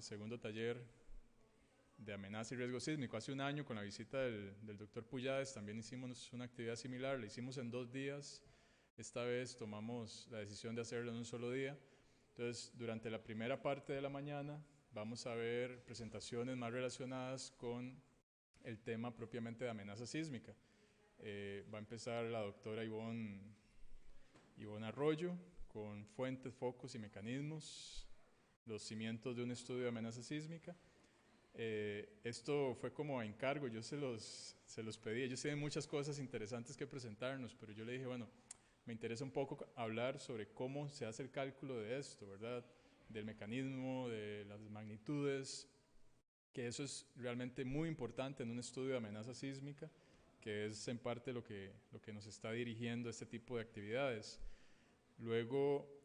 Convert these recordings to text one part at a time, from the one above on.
el segundo taller de amenaza y riesgo sísmico. Hace un año, con la visita del doctor Puyades, también hicimos una actividad similar, la hicimos en 2 días. Esta vez tomamos la decisión de hacerlo en un solo día. Entonces, durante la primera parte de la mañana vamos a ver presentaciones más relacionadas con el tema propiamente de amenaza sísmica. Va a empezar la doctora Ivonne Arroyo con fuentes, focos y mecanismos, los cimientos de un estudio de amenaza sísmica. Esto fue como a encargo, yo se los pedí. Ellos tienen muchas cosas interesantes que presentarnos, pero yo le dije, bueno, me interesa un poco hablar sobre cómo se hace el cálculo de esto, ¿verdad? Del mecanismo, de las magnitudes, que eso es realmente muy importante en un estudio de amenaza sísmica, que es en parte lo que nos está dirigiendo a este tipo de actividades. Luego,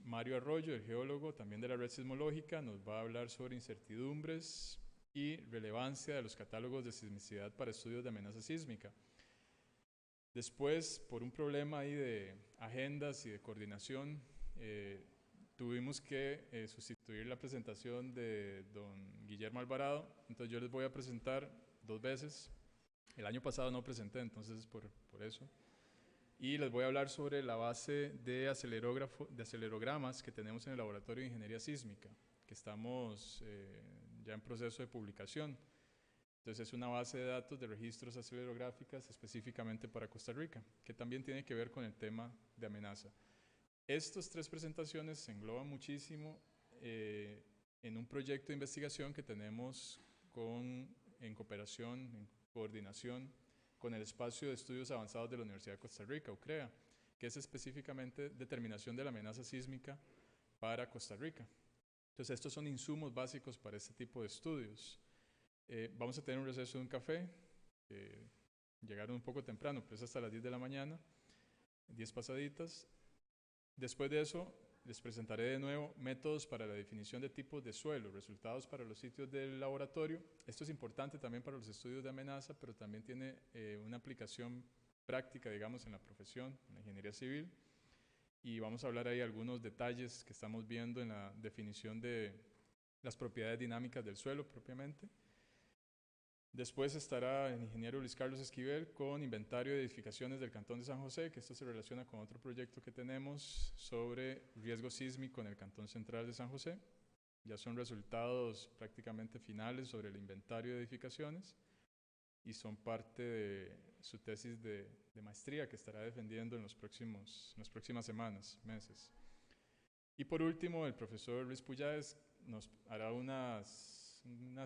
Mario Arroyo, el geólogo también de la red sismológica, nos va a hablar sobre incertidumbres y relevancia de los catálogos de sismicidad para estudios de amenaza sísmica. Después, por un problema ahí de agendas y de coordinación, tuvimos que sustituir la presentación de don Guillermo Alvarado. Entonces yo les voy a presentar 2 veces. El año pasado no presenté, entonces por eso. Y les voy a hablar sobre la base de acelerogramas que tenemos en el Laboratorio de Ingeniería Sísmica, que estamos ya en proceso de publicación. Entonces es una base de datos de registros acelerográficas específicamente para Costa Rica, que también tiene que ver con el tema de amenaza. Estas 3 presentaciones se engloban muchísimo en un proyecto de investigación que tenemos en cooperación, en coordinación con el Espacio de Estudios Avanzados de la Universidad de Costa Rica, UCREA, que es específicamente determinación de la amenaza sísmica para Costa Rica. Entonces estos son insumos básicos para este tipo de estudios. Vamos a tener un receso de un café. Llegaron un poco temprano, pero es hasta las 10 de la mañana, 10 pasaditas. Después de eso, les presentaré de nuevo métodos para la definición de tipos de suelo, resultados para los sitios del laboratorio. Esto es importante también para los estudios de amenaza, pero también tiene una aplicación práctica, digamos, en la profesión, en la ingeniería civil. Y vamos a hablar ahí algunos detalles que estamos viendo en la definición de las propiedades dinámicas del suelo propiamente. Después estará el ingeniero Luis Carlos Esquivel con inventario de edificaciones del Cantón de San José, que esto se relaciona con otro proyecto que tenemos sobre riesgo sísmico en el Cantón Central de San José. Ya son resultados prácticamente finales sobre el inventario de edificaciones y son parte de su tesis de maestría que estará defendiendo en las próximas semanas, meses. Y por último, el profesor Luis Puyades nos hará una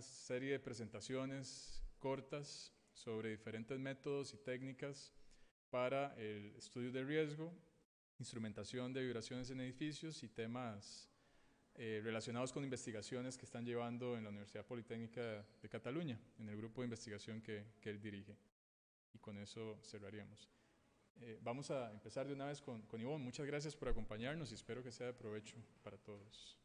serie de presentaciones cortas sobre diferentes métodos y técnicas para el estudio de riesgo, instrumentación de vibraciones en edificios y temas relacionados con investigaciones que están llevando en la Universidad Politécnica de Cataluña, en el grupo de investigación que él dirige. Y con eso cerraríamos. Vamos a empezar de una vez con Ivonne. Muchas gracias por acompañarnos y espero que sea de provecho para todos.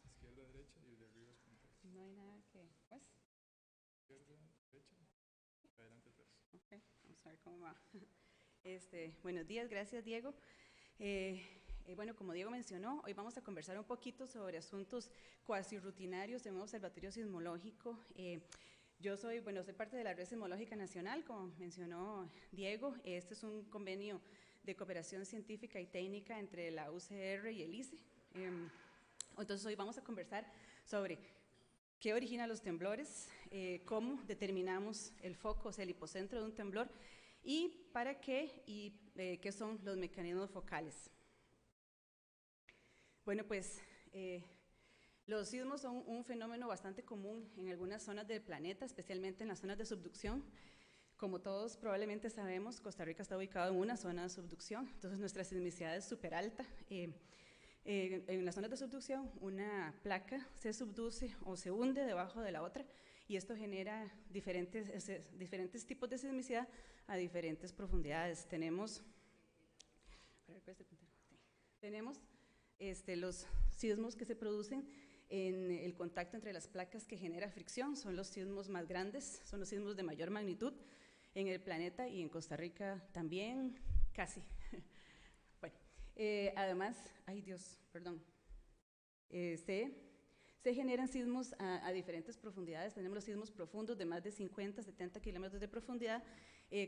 Izquierda, derecha y de arriba es punteros. No hay nada que, pues. Izquierda, derecha, adelante atrás. Ok, vamos a ver cómo va. Buenos días, gracias Diego. Bueno, como Diego mencionó, hoy vamos a conversar un poquito sobre asuntos cuasi rutinarios de un observatorio sismológico. Yo soy parte de la Red Sismológica Nacional, como mencionó Diego. Este es un convenio de cooperación científica y técnica entre la UCR y el ICE. Entonces hoy vamos a conversar sobre qué origina los temblores, cómo determinamos el foco, o sea, el hipocentro de un temblor, y para qué y qué son los mecanismos focales. Bueno, pues los sismos son un fenómeno bastante común en algunas zonas del planeta, especialmente en las zonas de subducción. Como todos probablemente sabemos, Costa Rica está ubicado en una zona de subducción, entonces nuestra sismicidad es súper alta. En las zonas de subducción, una placa se subduce o se hunde debajo de la otra, y esto genera diferentes tipos de sismicidad a diferentes profundidades. Tenemos los sismos que se producen en el contacto entre las placas que genera fricción, son los sismos más grandes, son los sismos de mayor magnitud. en el planeta y en Costa Rica también, casi. Bueno, además, ay Dios, perdón, se generan sismos a diferentes profundidades. Tenemos los sismos profundos de más de 50, 70 kilómetros de profundidad,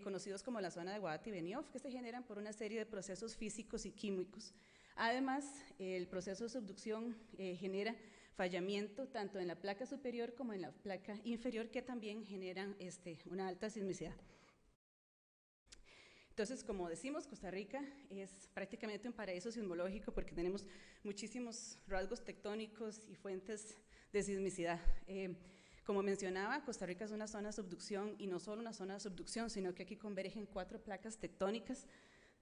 conocidos como la zona de Guadati-Benioff, que se generan por una serie de procesos físicos y químicos. Además, el proceso de subducción genera fallamiento tanto en la placa superior como en la placa inferior, que también generan una alta sismicidad. Entonces, como decimos, Costa Rica es prácticamente un paraíso sismológico porque tenemos muchísimos rasgos tectónicos y fuentes de sismicidad. Como mencionaba, Costa Rica es una zona de subducción, y no solo una zona de subducción, sino que aquí convergen 4 placas tectónicas.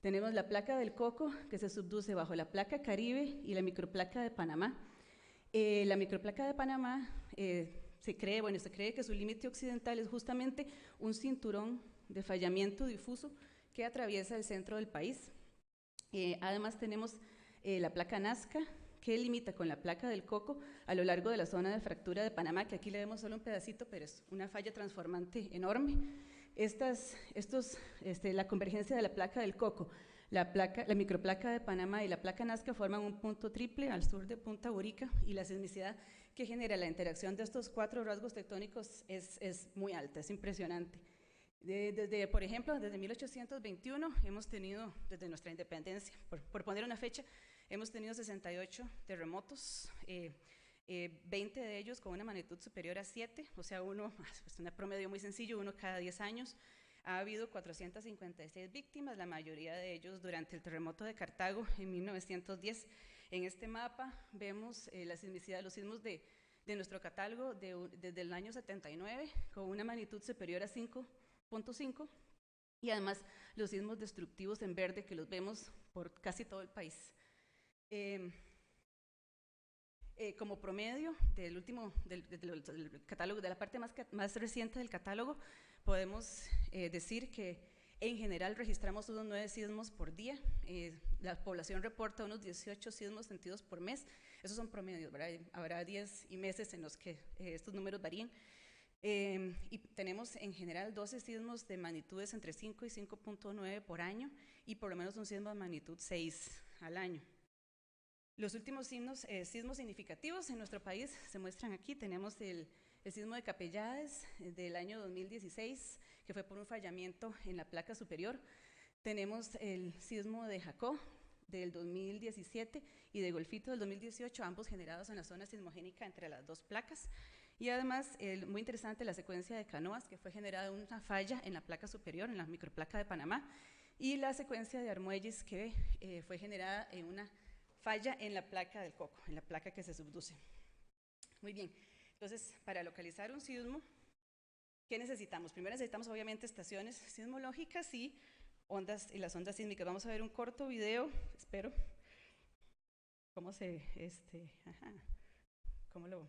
Tenemos la placa del Coco, que se subduce bajo la placa Caribe y la microplaca de Panamá. La microplaca de Panamá se cree que su límite occidental es justamente un cinturón de fallamiento difuso que atraviesa el centro del país. Además tenemos la placa Nazca, que limita con la placa del Coco a lo largo de la zona de fractura de Panamá, que aquí le vemos solo un pedacito, pero es una falla transformante enorme. La convergencia de la placa del Coco, la microplaca de Panamá y la placa Nazca forman un punto triple al sur de Punta Borica, y la sismicidad que genera la interacción de estos 4 rasgos tectónicos es muy alta, es impresionante. Por ejemplo, desde 1821 hemos tenido, desde nuestra independencia, por poner una fecha, hemos tenido 68 terremotos, 20 de ellos con una magnitud superior a 7, o sea, es un promedio muy sencillo, uno cada 10 años. Ha habido 456 víctimas, la mayoría de ellos durante el terremoto de Cartago en 1910. En este mapa vemos la sismicidad de los sismos de nuestro catálogo desde el año 79, con una magnitud superior a 5.5, y además los sismos destructivos en verde, que los vemos por casi todo el país. Como promedio del catálogo, de la parte más reciente del catálogo, podemos decir que en general registramos unos 9 sismos por día. La población reporta unos 18 sismos sentidos por mes. Esos son promedios, ¿verdad? Habrá días y meses en los que estos números varían. Y tenemos en general 12 sismos de magnitudes entre 5 y 5.9 por año, y por lo menos un sismo de magnitud 6 al año. Los últimos sismos significativos en nuestro país se muestran aquí. Tenemos el sismo de Capellades del año 2016, que fue por un fallamiento en la placa superior. Tenemos el sismo de Jacó del 2017 y de Golfito del 2018, ambos generados en la zona sismogénica entre las 2 placas. Y además, muy interesante, la secuencia de Canoas, que fue generada una falla en la placa superior, en la microplaca de Panamá, y la secuencia de Armuelles, que fue generada en una falla en la placa del Coco, en la placa que se subduce. Muy bien, entonces, para localizar un sismo, ¿qué necesitamos? Primero necesitamos obviamente estaciones sismológicas y las ondas sísmicas. Vamos a ver un corto video, espero. ¿Cómo lo?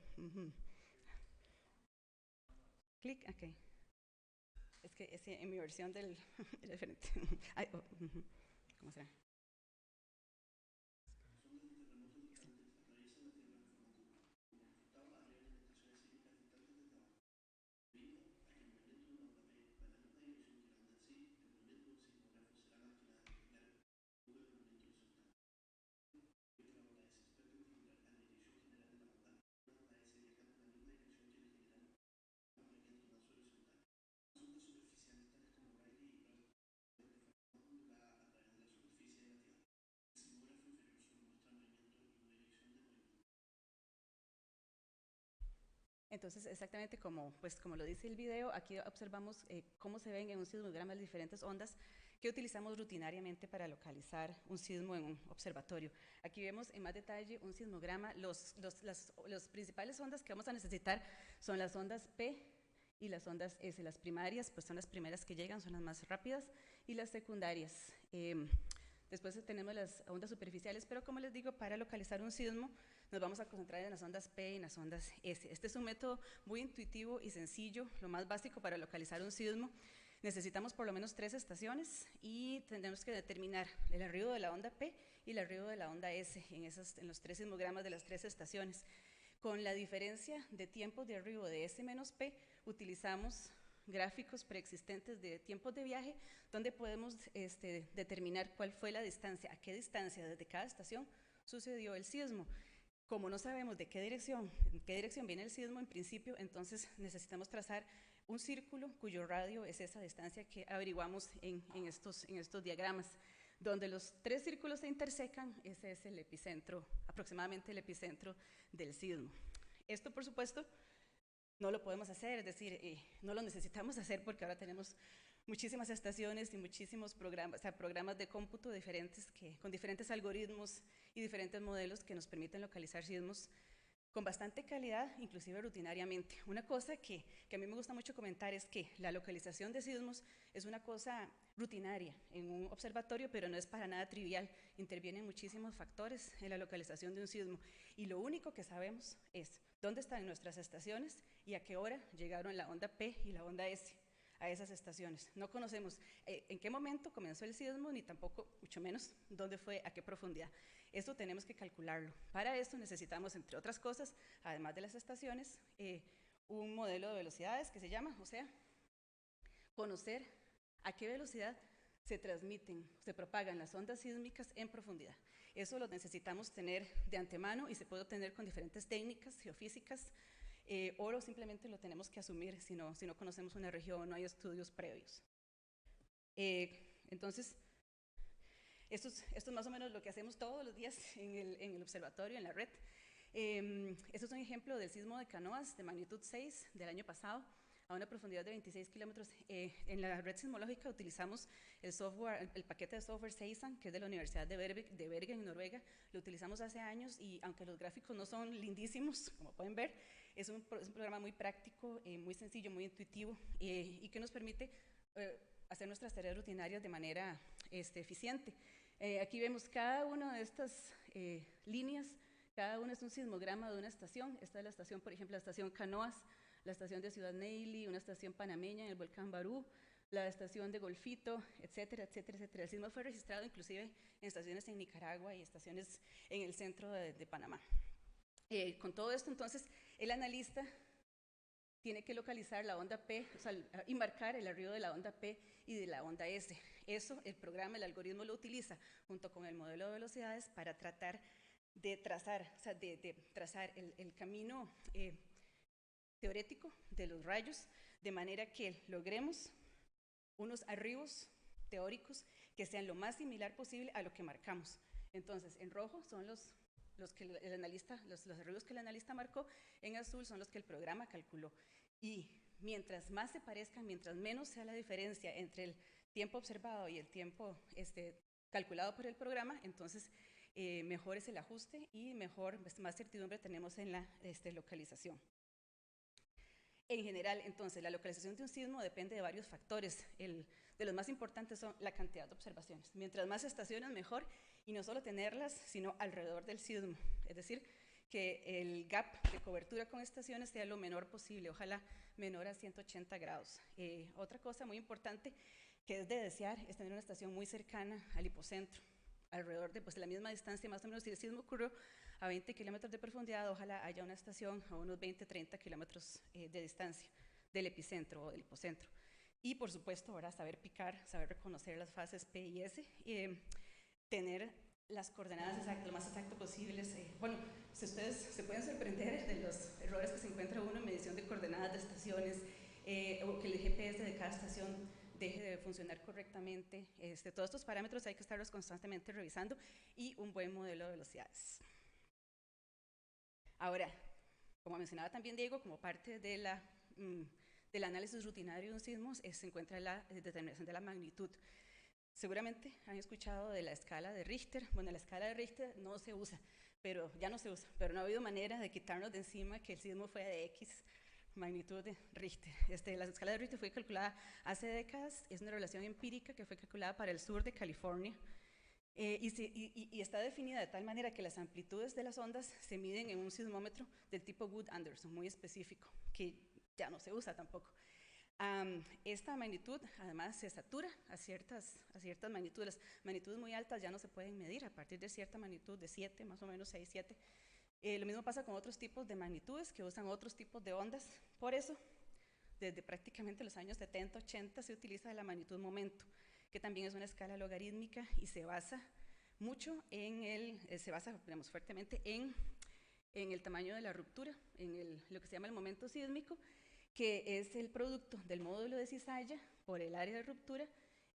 Clic, ok. Es que en mi versión es diferente. ¿Cómo será? Entonces, exactamente como lo dice el video, aquí observamos cómo se ven en un sismograma las diferentes ondas que utilizamos rutinariamente para localizar un sismo en un observatorio. Aquí vemos en más detalle un sismograma. Las principales ondas que vamos a necesitar son las ondas P y las ondas S. Las primarias, pues son las primeras que llegan, son las más rápidas, y las secundarias. Después tenemos las ondas superficiales, pero como les digo, para localizar un sismo nos vamos a concentrar en las ondas P y en las ondas S. Este es un método muy intuitivo y sencillo, lo más básico para localizar un sismo. Necesitamos por lo menos 3 estaciones y tendremos que determinar el arribo de la onda P y el arribo de la onda S en los 3 sismogramas de las 3 estaciones. Con la diferencia de tiempo de arribo de S menos P, utilizamos gráficos preexistentes de tiempos de viaje, donde podemos determinar cuál fue la distancia, a qué distancia desde cada estación sucedió el sismo. Como no sabemos en qué dirección viene el sismo en principio, entonces necesitamos trazar un círculo cuyo radio es esa distancia que averiguamos en estos diagramas. Donde los 3 círculos se intersecan, ese es el epicentro, aproximadamente el epicentro del sismo. Esto, por supuesto, no lo podemos hacer, es decir, no lo necesitamos hacer porque ahora tenemos muchísimas estaciones y muchísimos programas, programas de cómputo diferentes con diferentes algoritmos y diferentes modelos que nos permiten localizar sismos con bastante calidad, inclusive rutinariamente. Una cosa que a mí me gusta mucho comentar es que la localización de sismos es una cosa rutinaria en un observatorio, pero no es para nada trivial. Intervienen muchísimos factores en la localización de un sismo y lo único que sabemos es dónde están nuestras estaciones y a qué hora llegaron la onda P y la onda S a esas estaciones. No conocemos en qué momento comenzó el sismo, ni tampoco, mucho menos, dónde fue, a qué profundidad. Esto tenemos que calcularlo. Para esto necesitamos, entre otras cosas, además de las estaciones, un modelo de velocidades que se llama, o sea, conocer a qué velocidad se transmiten, se propagan las ondas sísmicas en profundidad. Eso lo necesitamos tener de antemano y se puede obtener con diferentes técnicas geofísicas, o simplemente lo tenemos que asumir si no conocemos una región, no hay estudios previos. Entonces, esto es más o menos lo que hacemos todos los días en el observatorio, en la red. Esto es un ejemplo del sismo de Canoas de magnitud 6 del año pasado, a una profundidad de 26 kilómetros. En la red sismológica utilizamos el paquete de software SEISAN, que es de la Universidad de Bergen, en Noruega. Lo utilizamos hace años y aunque los gráficos no son lindísimos, como pueden ver, es un programa muy práctico, muy sencillo, muy intuitivo y que nos permite hacer nuestras tareas rutinarias de manera eficiente. Aquí vemos cada una de estas líneas, cada una es un sismograma de una estación. Esta es la estación, por ejemplo, la estación Canoas, la estación de Ciudad Neily, una estación panameña en el volcán Barú, la estación de Golfito, etcétera, etcétera, etcétera. El sismo fue registrado inclusive en estaciones en Nicaragua y estaciones en el centro de Panamá. Con todo esto, entonces, el analista tiene que localizar la onda P, o sea, y marcar el arribo de la onda P y de la onda S. Eso, el programa, el algoritmo lo utiliza junto con el modelo de velocidades para tratar de trazar, o sea, de trazar el camino teorético de los rayos, de manera que logremos unos arribos teóricos que sean lo más similar posible a lo que marcamos. Entonces, en rojo son los arribos que el analista marcó, en azul son los que el programa calculó. Y mientras más se parezcan, mientras menos sea la diferencia entre el tiempo observado y el tiempo calculado por el programa, entonces mejor es el ajuste y más certidumbre tenemos en la localización. En general, entonces, la localización de un sismo depende de varios factores. De los más importantes son la cantidad de observaciones. Mientras más estaciones, mejor, y no solo tenerlas, sino alrededor del sismo. Es decir, que el gap de cobertura con estaciones sea lo menor posible, ojalá menor a 180 grados. Otra cosa muy importante que es de desear es tener una estación muy cercana al hipocentro, alrededor de la misma distancia, más o menos. Si el sismo ocurrió a 20 kilómetros de profundidad, ojalá haya una estación a unos 20-30 kilómetros de distancia del epicentro o del hipocentro. Y por supuesto, ahora saber picar, saber reconocer las fases P y S, tener las coordenadas exactas, lo más exacto posibles. Bueno, si ustedes se pueden sorprender de los errores que se encuentra uno en medición de coordenadas de estaciones, o que el GPS de cada estación deje de funcionar correctamente. Todos estos parámetros hay que estarlos constantemente revisando, y un buen modelo de velocidades. Ahora, como mencionaba también Diego, como parte de del análisis rutinario de un sismo se encuentra la determinación de la magnitud. Seguramente han escuchado de la escala de Richter. Bueno, la escala de Richter no se usa, ya no se usa, pero no ha habido manera de quitarnos de encima que el sismo fue de X magnitud de Richter. La escala de Richter fue calculada hace décadas, es una relación empírica que fue calculada para el sur de California, y está definida de tal manera que las amplitudes de las ondas se miden en un sismómetro del tipo Wood-Anderson, muy específico, que ya no se usa tampoco. Esta magnitud además se satura a ciertas magnitudes. Las magnitudes muy altas ya no se pueden medir a partir de cierta magnitud de 7, más o menos 6, 7. Lo mismo pasa con otros tipos de magnitudes que usan otros tipos de ondas. Por eso desde prácticamente los años 70, 80 se utiliza la magnitud momento, que también es una escala logarítmica y se basa mucho se basa, digamos, fuertemente en el tamaño de la ruptura, en lo que se llama el momento sísmico, que es el producto del módulo de cizalla por el área de ruptura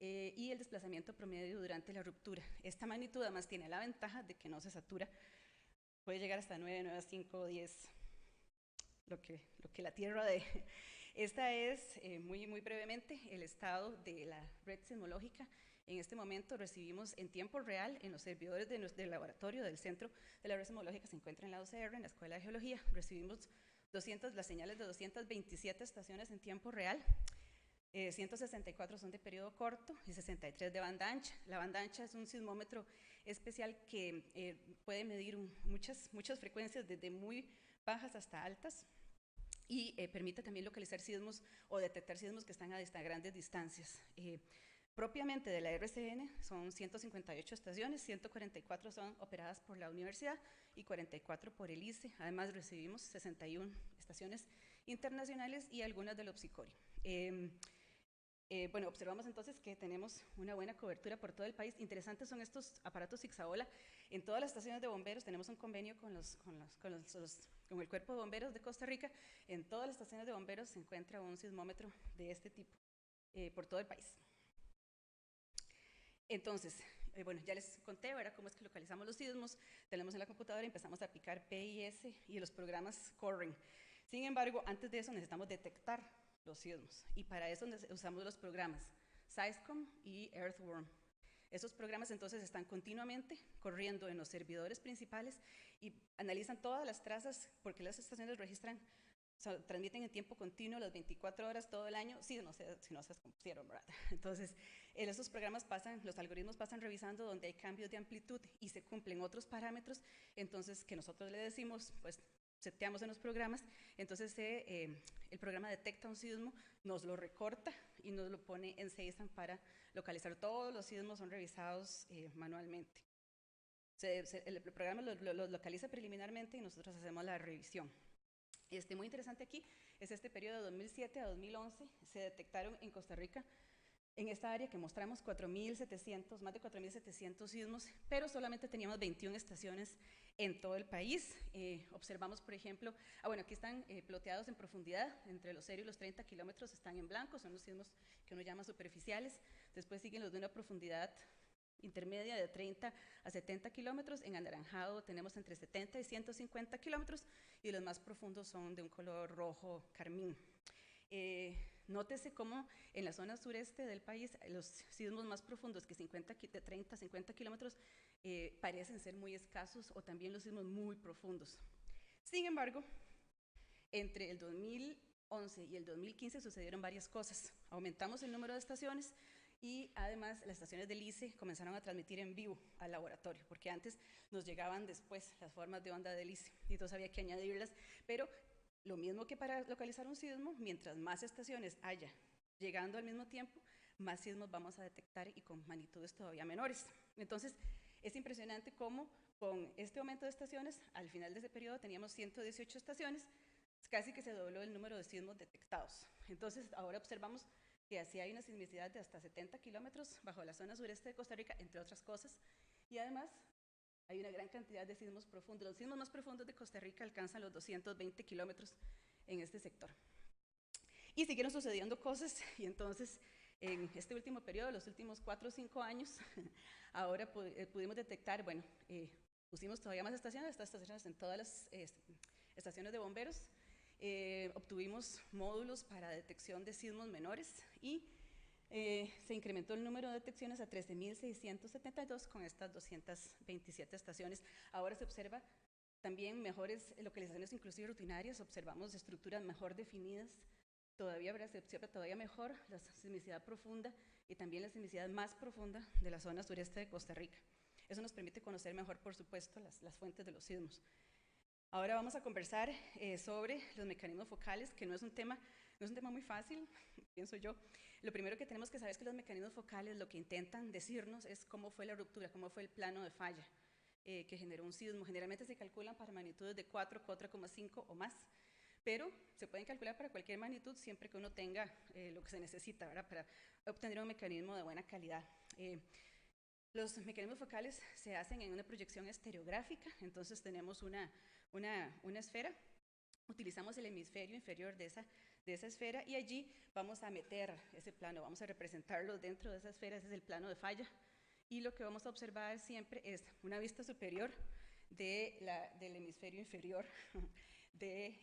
y el desplazamiento promedio durante la ruptura. Esta magnitud además tiene la ventaja de que no se satura, puede llegar hasta 9, 9,5, 10, lo que la Tierra dé. Esta es, muy brevemente, el estado de la red sismológica. En este momento recibimos en tiempo real en los servidores del laboratorio del Centro de la Red Sismológica, se encuentra en la UCR, en la Escuela de Geología, recibimos las señales de 227 estaciones en tiempo real, 164 son de periodo corto y 63 de banda ancha. La banda ancha es un sismómetro especial que puede medir muchas frecuencias, desde muy bajas hasta altas, y permite también localizar sismos o detectar sismos que están a grandes distancias. Propiamente de la RCN son 158 estaciones, 144 son operadas por la universidad y 44 por el ICE. Además recibimos 61 estaciones internacionales y algunas del OPSICORI. Bueno, observamos entonces que tenemos una buena cobertura por todo el país. Interesantes son estos aparatos Ixaola. En todas las estaciones de bomberos tenemos un convenio con el Cuerpo de Bomberos de Costa Rica. En todas las estaciones de bomberos se encuentra un sismómetro de este tipo por todo el país. Entonces, bueno, ya les conté, ¿verdad?, cómo es que localizamos los sismos. Tenemos en la computadora y empezamos a picar PIS y los programas corren. Sin embargo, antes de eso necesitamos detectar los sismos y para eso usamos los programas SEISCOM y Earthworm. Esos programas entonces están continuamente corriendo en los servidores principales y analizan todas las trazas, porque las estaciones registran, transmiten en tiempo continuo las 24 horas todo el año, si no se descompusieron, ¿verdad? Entonces, esos programas los algoritmos pasan revisando donde hay cambios de amplitud y se cumplen otros parámetros, entonces que nosotros le decimos, pues seteamos en los programas, entonces el programa detecta un sismo, nos lo recorta y nos lo pone en SEISAM para localizar. Todos los sismos son revisados manualmente. El programa los localiza preliminarmente y nosotros hacemos la revisión. Muy interesante aquí es este periodo de 2007 a 2011, se detectaron en Costa Rica, en esta área que mostramos, más de 4.700 sismos, pero solamente teníamos 21 estaciones en todo el país. Observamos, por ejemplo, bueno, aquí están ploteados en profundidad, entre los 0 y los 30 kilómetros están en blanco, son los sismos que uno llama superficiales. Después siguen los de una profundidad intermedia de 30 a 70 kilómetros, en anaranjado tenemos entre 70 y 150 kilómetros, y los más profundos son de un color rojo carmín. Nótese cómo en la zona sureste del país los sismos más profundos, de 30 a 50 kilómetros, parecen ser muy escasos, o también los sismos muy profundos. Sin embargo, entre el 2011 y el 2015 sucedieron varias cosas. Aumentamos el número de estaciones y además las estaciones del ICE comenzaron a transmitir en vivo al laboratorio, porque antes nos llegaban después las formas de onda del ICE y entonces había que añadirlas, pero lo mismo que para localizar un sismo, mientras más estaciones haya llegando al mismo tiempo, más sismos vamos a detectar y con magnitudes todavía menores. Entonces, es impresionante cómo con este aumento de estaciones, al final de ese periodo teníamos 118 estaciones, casi que se dobló el número de sismos detectados. Entonces, ahora observamos que así hay una sismicidad de hasta 70 kilómetros bajo la zona sureste de Costa Rica, entre otras cosas, y además hay una gran cantidad de sismos profundos. Los sismos más profundos de Costa Rica alcanzan los 220 kilómetros en este sector. Y siguieron sucediendo cosas, y entonces en este último periodo, los últimos 4 o 5 años, ahora pudimos detectar, bueno, pusimos todavía más estaciones en todas las estaciones de bomberos, obtuvimos módulos para detección de sismos menores y se incrementó el número de detecciones a 13.672 con estas 227 estaciones. Ahora se observa también mejores localizaciones, inclusive rutinarias, observamos estructuras mejor definidas, todavía se observa todavía mejor la sismicidad profunda y también la sismicidad más profunda de la zona sureste de Costa Rica. Eso nos permite conocer mejor, por supuesto, las fuentes de los sismos. Ahora vamos a conversar sobre los mecanismos focales, que no es un tema muy fácil, pienso yo. Lo primero que tenemos que saber es que los mecanismos focales lo que intentan decirnos es cómo fue la ruptura, cómo fue el plano de falla que generó un sismo. Generalmente se calculan para magnitudes de 4, 4,5 o más, pero se pueden calcular para cualquier magnitud siempre que uno tenga lo que se necesita, ¿verdad?, para obtener un mecanismo de buena calidad. Los mecanismos focales se hacen en una proyección estereográfica, entonces tenemos una esfera, utilizamos el hemisferio inferior de esa esfera y allí vamos a meter ese plano, vamos a representarlo dentro de esa esfera, ese es el plano de falla, y lo que vamos a observar siempre es una vista superior del hemisferio inferior de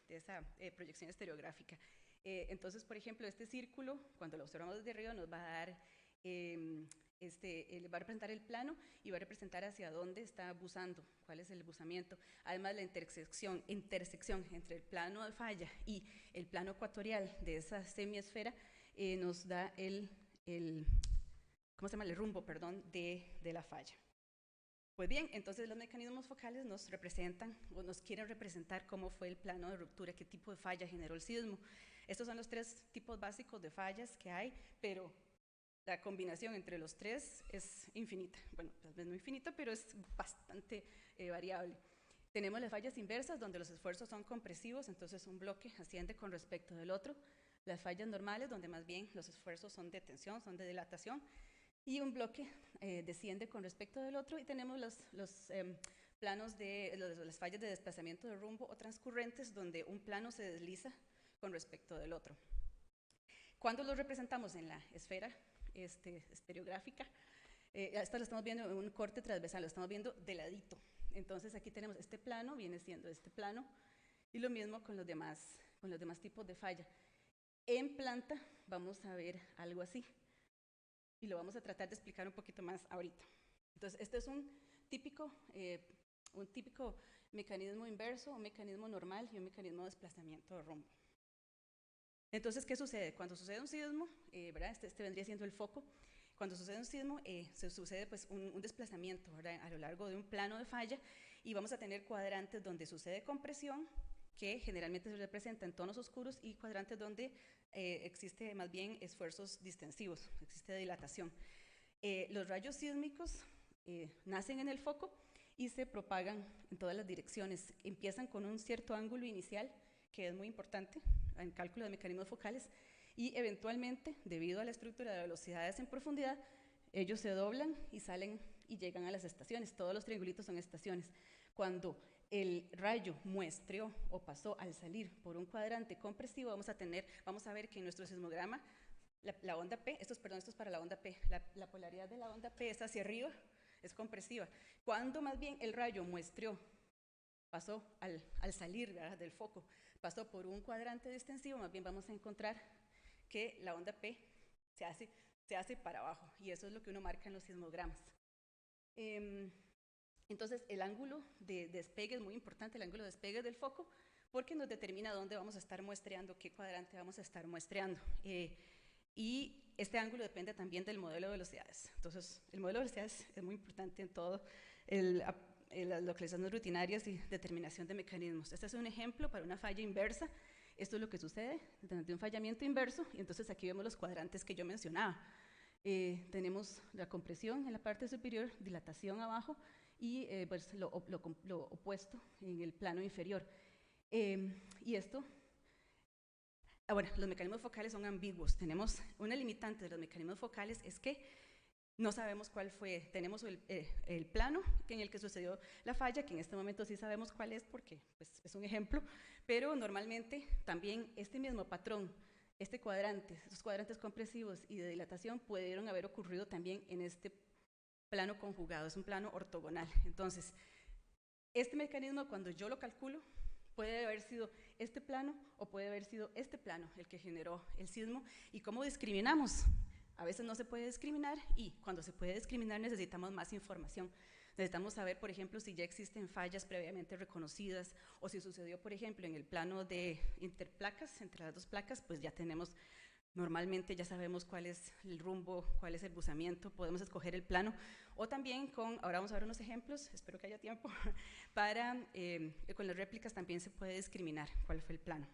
esa proyección estereográfica. Entonces, por ejemplo, este círculo, cuando lo observamos desde arriba, nos va a dar, va a representar el plano y va a representar hacia dónde está buzando, cuál es el buzamiento. Además, la intersección entre el plano de falla y el plano ecuatorial de esa semiesfera nos da el rumbo, perdón, de la falla. Pues bien, entonces los mecanismos focales nos representan o nos quieren representar cómo fue el plano de ruptura, qué tipo de falla generó el sismo. Estos son los 3 tipos básicos de fallas que hay, pero la combinación entre los 3 es infinita. Bueno, tal vez no infinita, pero es bastante variable. Tenemos las fallas inversas, donde los esfuerzos son compresivos, entonces un bloque asciende con respecto del otro. Las fallas normales, donde más bien los esfuerzos son de tensión, son de dilatación, y un bloque desciende con respecto del otro, y tenemos los planos de las fallas de desplazamiento de rumbo o transcurrentes, donde un plano se desliza con respecto del otro. Cuando lo representamos en la esfera estereográfica, esto lo estamos viendo en un corte transversal, lo estamos viendo de ladito. Entonces aquí tenemos este plano, viene siendo este plano, y lo mismo con los demás tipos de falla. En planta vamos a ver algo así, y lo vamos a tratar de explicar un poquito más ahorita. Entonces, este es un típico mecanismo inverso, un mecanismo normal y un mecanismo de desplazamiento de rumbo. Entonces, ¿qué sucede? Cuando sucede un sismo, ¿verdad? Este vendría siendo el foco. Cuando sucede un sismo, se sucede pues, un desplazamiento, ¿verdad?, a lo largo de un plano de falla, y vamos a tener cuadrantes donde sucede compresión, que generalmente se representa en tonos oscuros, y cuadrantes donde existe más bien esfuerzos distensivos, existe dilatación. Los rayos sísmicos nacen en el foco y se propagan en todas las direcciones. Empiezan con un cierto ángulo inicial, que es muy importante en cálculo de mecanismos focales, y eventualmente, debido a la estructura de velocidades en profundidad, ellos se doblan y salen y llegan a las estaciones. Todos los triangulitos son estaciones. Cuando el rayo muestreó o pasó al salir por un cuadrante compresivo, vamos a ver que en nuestro sismograma la onda P, esto es para la onda P, la polaridad de la onda P es hacia arriba, es compresiva. Cuando más bien el rayo muestreó, pasó al salir, ¿verdad?, del foco, pasó por un cuadrante distensivo, más bien vamos a encontrar que la onda P se hace para abajo, y eso es lo que uno marca en los sismogramas. Entonces, el ángulo de despegue es muy importante, el ángulo de despegue del foco, porque nos determina dónde vamos a estar muestreando, qué cuadrante vamos a estar muestreando. Y este ángulo depende también del modelo de velocidades. Entonces, el modelo de velocidades es muy importante en todo las localizaciones rutinarias y determinación de mecanismos. Este es un ejemplo para una falla inversa. Esto es lo que sucede durante un fallamiento inverso, y entonces aquí vemos los cuadrantes que yo mencionaba. Tenemos la compresión en la parte superior, dilatación abajo, y pues lo opuesto en el plano inferior. Y esto, bueno, los mecanismos focales son ambiguos. Tenemos una limitante de los mecanismos focales, es que no sabemos cuál fue. Tenemos el plano en el que sucedió la falla, que en este momento sí sabemos cuál es, porque pues, es un ejemplo, pero normalmente también este mismo patrón, estos cuadrantes compresivos y de dilatación pudieron haber ocurrido también en este plano conjugado, es un plano ortogonal. Entonces, este mecanismo, cuando yo lo calculo, puede haber sido este plano o puede haber sido este plano el que generó el sismo. ¿Y cómo discriminamos? A veces no se puede discriminar, y cuando se puede discriminar necesitamos más información. Necesitamos saber, por ejemplo, si ya existen fallas previamente reconocidas, o si sucedió, por ejemplo, en el plano de interplacas, entre las dos placas, pues ya tenemos, normalmente ya sabemos cuál es el rumbo, cuál es el buzamiento, podemos escoger el plano, o también ahora vamos a ver unos ejemplos, espero que haya tiempo, con las réplicas también se puede discriminar cuál fue el plano.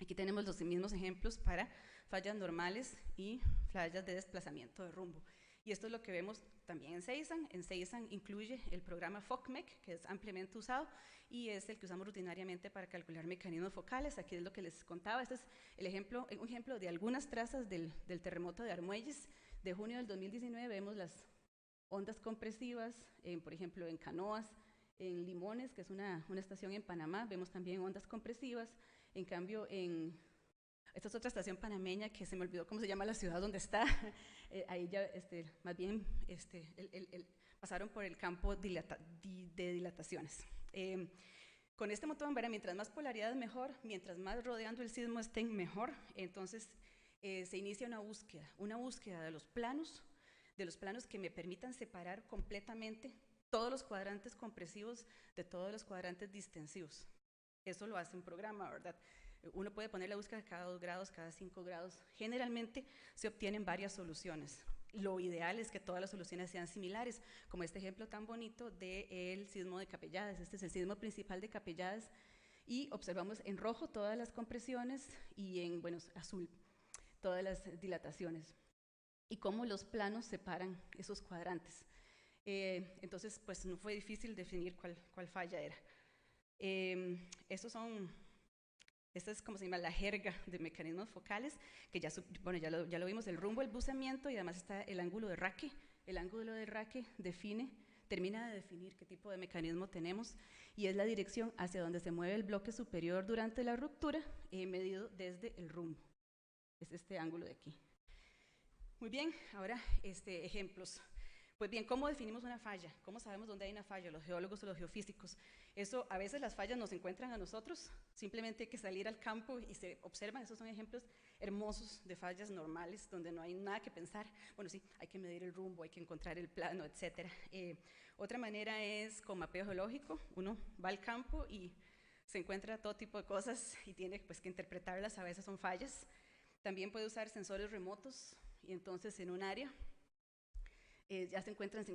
Aquí tenemos los mismos ejemplos para fallas normales y fallas de desplazamiento de rumbo. Y esto es lo que vemos también en CEISAN. En CEISAN incluye el programa FOCMEC, que es ampliamente usado, y es el que usamos rutinariamente para calcular mecanismos focales. Aquí es lo que les contaba. Este es el ejemplo, un ejemplo de algunas trazas del terremoto de Armuelles de junio del 2019. Vemos las ondas compresivas, por ejemplo, en Canoas, en Limones, que es una estación en Panamá. Vemos también ondas compresivas. En cambio, esta es otra estación panameña que se me olvidó cómo se llama la ciudad donde está. Ahí ya, más bien, pasaron por el campo de dilataciones. Con este montón, mientras más polaridad mejor, mientras más rodeando el sismo estén mejor, entonces se inicia una búsqueda de los planos que me permitan separar completamente todos los cuadrantes compresivos de todos los cuadrantes distensivos. Eso lo hace un programa, ¿verdad? Uno puede poner la búsqueda cada 2 grados, cada 5 grados. Generalmente se obtienen varias soluciones. Lo ideal es que todas las soluciones sean similares, como este ejemplo tan bonito del sismo de Capellades. Este es el sismo principal de Capellades y observamos en rojo todas las compresiones y en azul todas las dilataciones y cómo los planos separan esos cuadrantes. Entonces, pues no fue difícil definir cuál falla era. Esta es como se llama la jerga de mecanismos focales, que ya lo vimos, el rumbo, el buzamiento, y además está el ángulo de raque. El ángulo de raque termina de definir qué tipo de mecanismo tenemos, y es la dirección hacia donde se mueve el bloque superior durante la ruptura, medido desde el rumbo. Es este ángulo de aquí. Muy bien, ahora ejemplos. Pues bien, ¿cómo definimos una falla? ¿Cómo sabemos dónde hay una falla? Los geólogos o los geofísicos. Eso, a veces las fallas nos encuentran a nosotros, simplemente hay que salir al campo y se observan. Esos son ejemplos hermosos de fallas normales, donde no hay nada que pensar. Bueno, sí, hay que medir el rumbo, hay que encontrar el plano, etc. Otra manera es con mapeo geológico. Uno va al campo y se encuentra todo tipo de cosas y tiene pues que interpretarlas, a veces son fallas. También puede usar sensores remotos, y entonces en un área ya se encuentran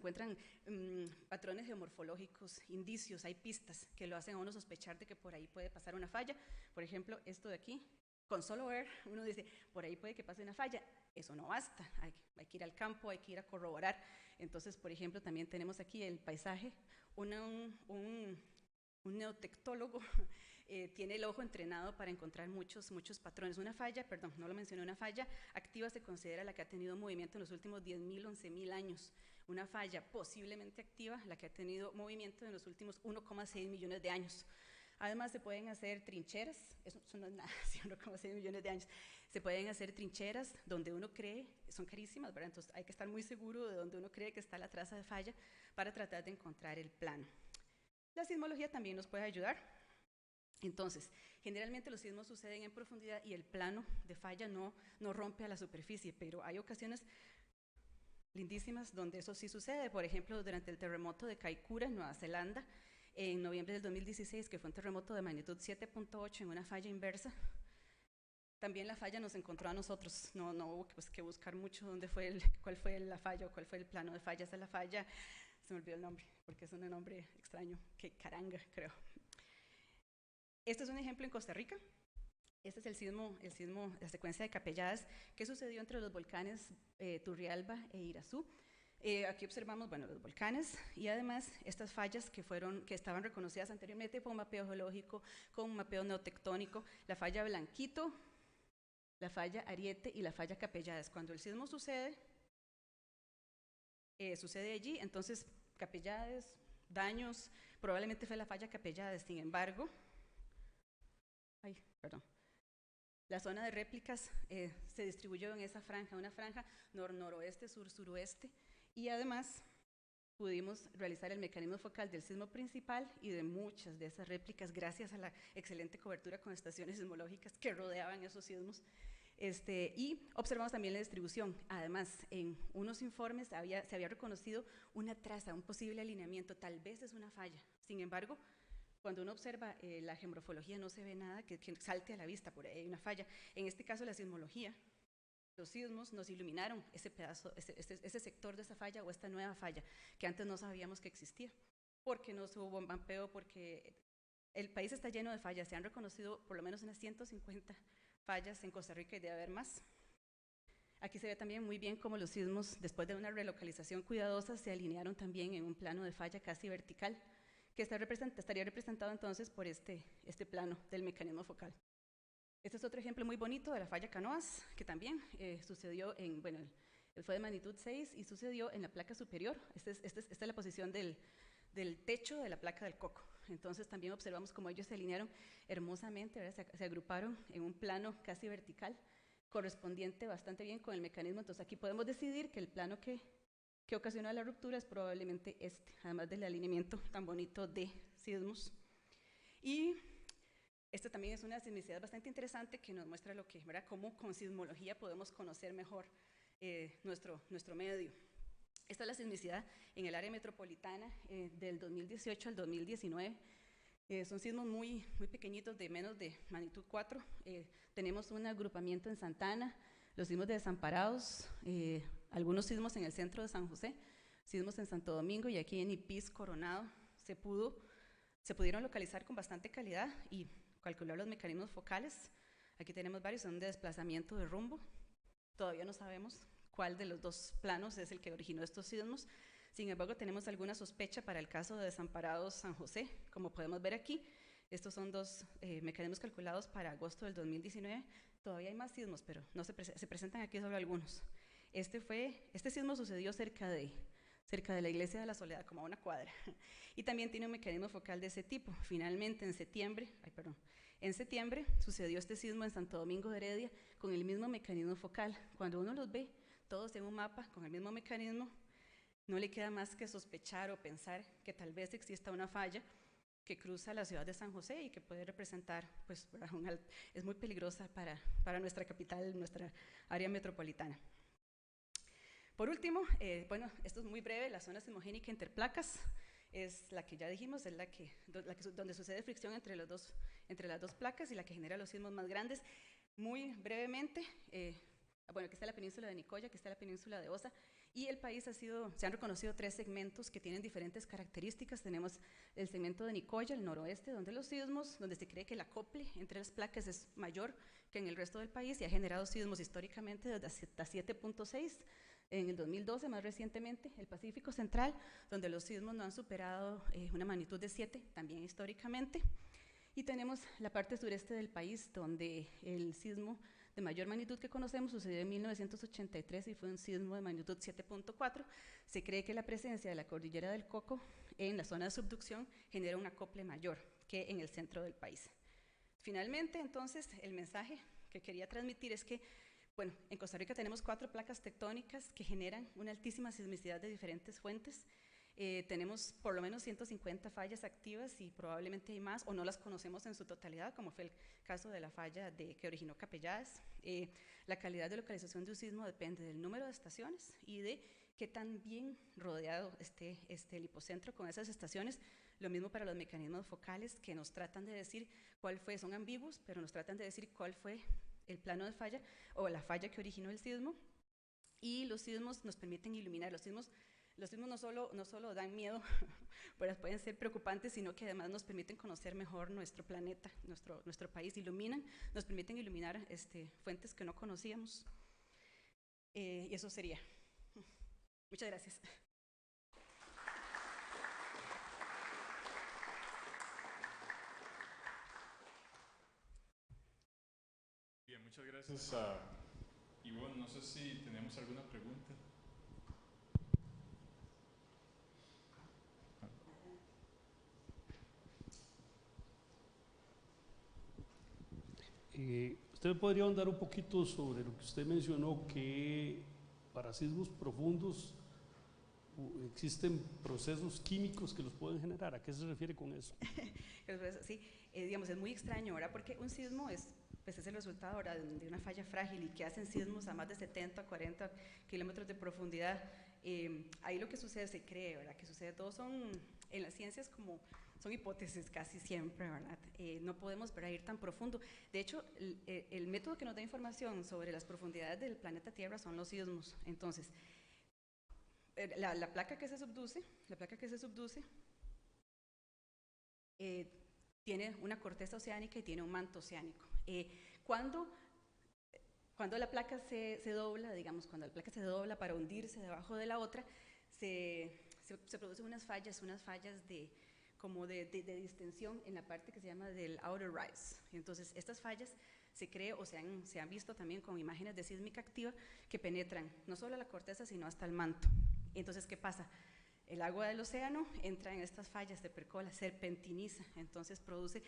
patrones geomorfológicos, indicios, hay pistas que lo hacen a uno sospechar de que por ahí puede pasar una falla. Por ejemplo, esto de aquí, con solo ver, uno dice, por ahí puede que pase una falla. Eso no basta, hay que ir al campo, hay que ir a corroborar. Entonces, por ejemplo, también tenemos aquí el paisaje, un neotectólogo tiene el ojo entrenado para encontrar muchos patrones. Una falla, perdón, no lo mencioné, una falla activa se considera la que ha tenido movimiento en los últimos 10.000, 11.000 años. Una falla posiblemente activa, la que ha tenido movimiento en los últimos 1,6 millones de años. Además, se pueden hacer trincheras, eso no es nada, 1,6 millones de años. Se pueden hacer trincheras donde uno cree, son carísimas, ¿verdad? Entonces hay que estar muy seguro de donde uno cree que está la traza de falla para tratar de encontrar el plano. La sismología también nos puede ayudar. Entonces, generalmente los sismos suceden en profundidad y el plano de falla no rompe a la superficie, pero hay ocasiones lindísimas donde eso sí sucede. Por ejemplo, durante el terremoto de Kaikoura, en Nueva Zelanda, en noviembre del 2016, que fue un terremoto de magnitud 7.8 en una falla inversa. También la falla nos encontró a nosotros, no hubo que buscar mucho cuál fue la falla o cuál fue el plano de falla. Esa es la falla, se me olvidó el nombre, porque es un nombre extraño, que Caranga, creo. Este es un ejemplo en Costa Rica. Este es el sismo, la secuencia de Capellades que sucedió entre los volcanes Turrialba e Irazú. Aquí observamos los volcanes y además estas fallas que estaban reconocidas anteriormente con mapeo geológico, con mapeo neotectónico, la falla Blanquito, la falla Ariete y la falla Capellades. Cuando el sismo sucede allí, entonces Capellades, daños, probablemente fue la falla Capellades. Sin embargo, la zona de réplicas se distribuyó en esa franja, una franja noroeste, suroeste, y además pudimos realizar el mecanismo focal del sismo principal y de muchas de esas réplicas gracias a la excelente cobertura con estaciones sismológicas que rodeaban esos sismos. Y observamos también la distribución. Además, en unos informes se había reconocido una traza, un posible alineamiento, tal vez es una falla. Sin embargo, cuando uno observa la geomorfología no se ve nada que salte a la vista, por ahí hay una falla. En este caso la sismología, los sismos nos iluminaron ese pedazo, ese sector de esa falla o esta nueva falla que antes no sabíamos que existía, porque no hubo mapeo, porque el país está lleno de fallas. Se han reconocido por lo menos unas 150 fallas en Costa Rica y debe haber más. Aquí se ve también muy bien cómo los sismos, después de una relocalización cuidadosa, se alinearon también en un plano de falla casi vertical, que estaría representado entonces por este plano del mecanismo focal. Este es otro ejemplo muy bonito de la falla Canoas, que también sucedió en, bueno, fue de magnitud 6 y sucedió en la placa superior. Esta es la posición del techo de la placa del Coco. Entonces también observamos cómo ellos se alinearon hermosamente, se agruparon en un plano casi vertical, correspondiente bastante bien con el mecanismo. Entonces aquí podemos decidir que el plano que ocasionó la ruptura es probablemente este, además del alineamiento tan bonito de sismos. Y esta también es una sismicidad bastante interesante que nos muestra lo que, ¿verdad?, cómo con sismología podemos conocer mejor nuestro medio. Esta es la sismicidad en el área metropolitana del 2018 al 2019. Son sismos muy pequeñitos, de menos de magnitud 4. Tenemos un agrupamiento en Santana, los sismos de Desamparados, algunos sismos en el centro de San José, sismos en Santo Domingo y aquí en Ipis, Coronado, se pudieron localizar con bastante calidad y calcular los mecanismos focales. Aquí tenemos varios, son de desplazamiento de rumbo. Todavía no sabemos cuál de los dos planos es el que originó estos sismos. Sin embargo, tenemos alguna sospecha para el caso de Desamparados San José. Como podemos ver aquí, estos son dos mecanismos calculados para agosto del 2019. Todavía hay más sismos, pero no se presentan aquí solo algunos. Este sismo sucedió cerca de la Iglesia de la Soledad, como a una cuadra, y también tiene un mecanismo focal de ese tipo. Finalmente, en septiembre sucedió este sismo en Santo Domingo de Heredia con el mismo mecanismo focal. Cuando uno los ve todos en un mapa con el mismo mecanismo, no le queda más que sospechar o pensar que tal vez exista una falla que cruza la ciudad de San José y que puede representar, pues, es muy peligrosa para nuestra capital, nuestra área metropolitana. Por último, bueno, esto es muy breve, la zona sismogénica interplacas es la que ya dijimos, es donde sucede fricción entre las dos placas y la que genera los sismos más grandes. Muy brevemente, bueno, aquí está la península de Nicoya, aquí está la península de Osa, y el país se han reconocido 3 segmentos que tienen diferentes características. Tenemos el segmento de Nicoya, el noroeste, donde se cree que el acople entre las placas es mayor que en el resto del país y ha generado sismos históricamente desde hasta 7.6. En el 2012, más recientemente, el Pacífico Central, donde los sismos no han superado una magnitud de 7, también históricamente. Y tenemos la parte sureste del país, donde el sismo de mayor magnitud que conocemos sucedió en 1983 y fue un sismo de magnitud 7.4. Se cree que la presencia de la cordillera del Coco en la zona de subducción genera un acople mayor que en el centro del país. Finalmente, entonces, el mensaje que quería transmitir es que, bueno, en Costa Rica tenemos 4 placas tectónicas que generan una altísima sismicidad de diferentes fuentes. Tenemos por lo menos 150 fallas activas y probablemente hay más, o no las conocemos en su totalidad, como fue el caso de la falla que originó Capelladas. La calidad de localización de un sismo depende del número de estaciones y de qué tan bien rodeado esté el hipocentro con esas estaciones. Lo mismo para los mecanismos focales, que nos tratan de decir son ambiguos, pero nos tratan de decir cuál fue el plano de falla o la falla que originó el sismo. Y los sismos nos permiten iluminar. Los sismos no solo dan miedo, pues pueden ser preocupantes, sino que además nos permiten conocer mejor nuestro planeta, nuestro país. Nos permiten iluminar fuentes que no conocíamos. Y eso sería. Muchas gracias. Bien, muchas gracias a Ivonne. No sé si tenemos alguna pregunta. ¿Usted me podría ahondar un poquito sobre lo que usted mencionó, que para sismos profundos existen procesos químicos que los pueden generar? ¿A qué se refiere con eso? Sí, digamos, es muy extraño, ¿verdad? Porque un sismo es el resultado, ¿verdad?, de una falla frágil, y que hacen sismos a más de 70, 40 kilómetros de profundidad. Ahí lo que sucede, se cree, ¿verdad?, que sucede, todos en las ciencias son hipótesis casi siempre, ¿verdad? No podemos ir tan profundo. De hecho, el método que nos da información sobre las profundidades del planeta Tierra son los sismos. Entonces, la placa que se subduce tiene una corteza oceánica y tiene un manto oceánico. Cuando Cuando la placa se dobla, digamos, cuando la placa se dobla para hundirse debajo de la otra, se producen unas fallas como de distensión en la parte que se llama del outer rise. Y entonces, estas fallas se cree o se han visto también con imágenes de sísmica activa que penetran no solo a la corteza, sino hasta el manto. Entonces, ¿qué pasa? El agua del océano entra en estas fallas, se percola, serpentiniza, entonces produce,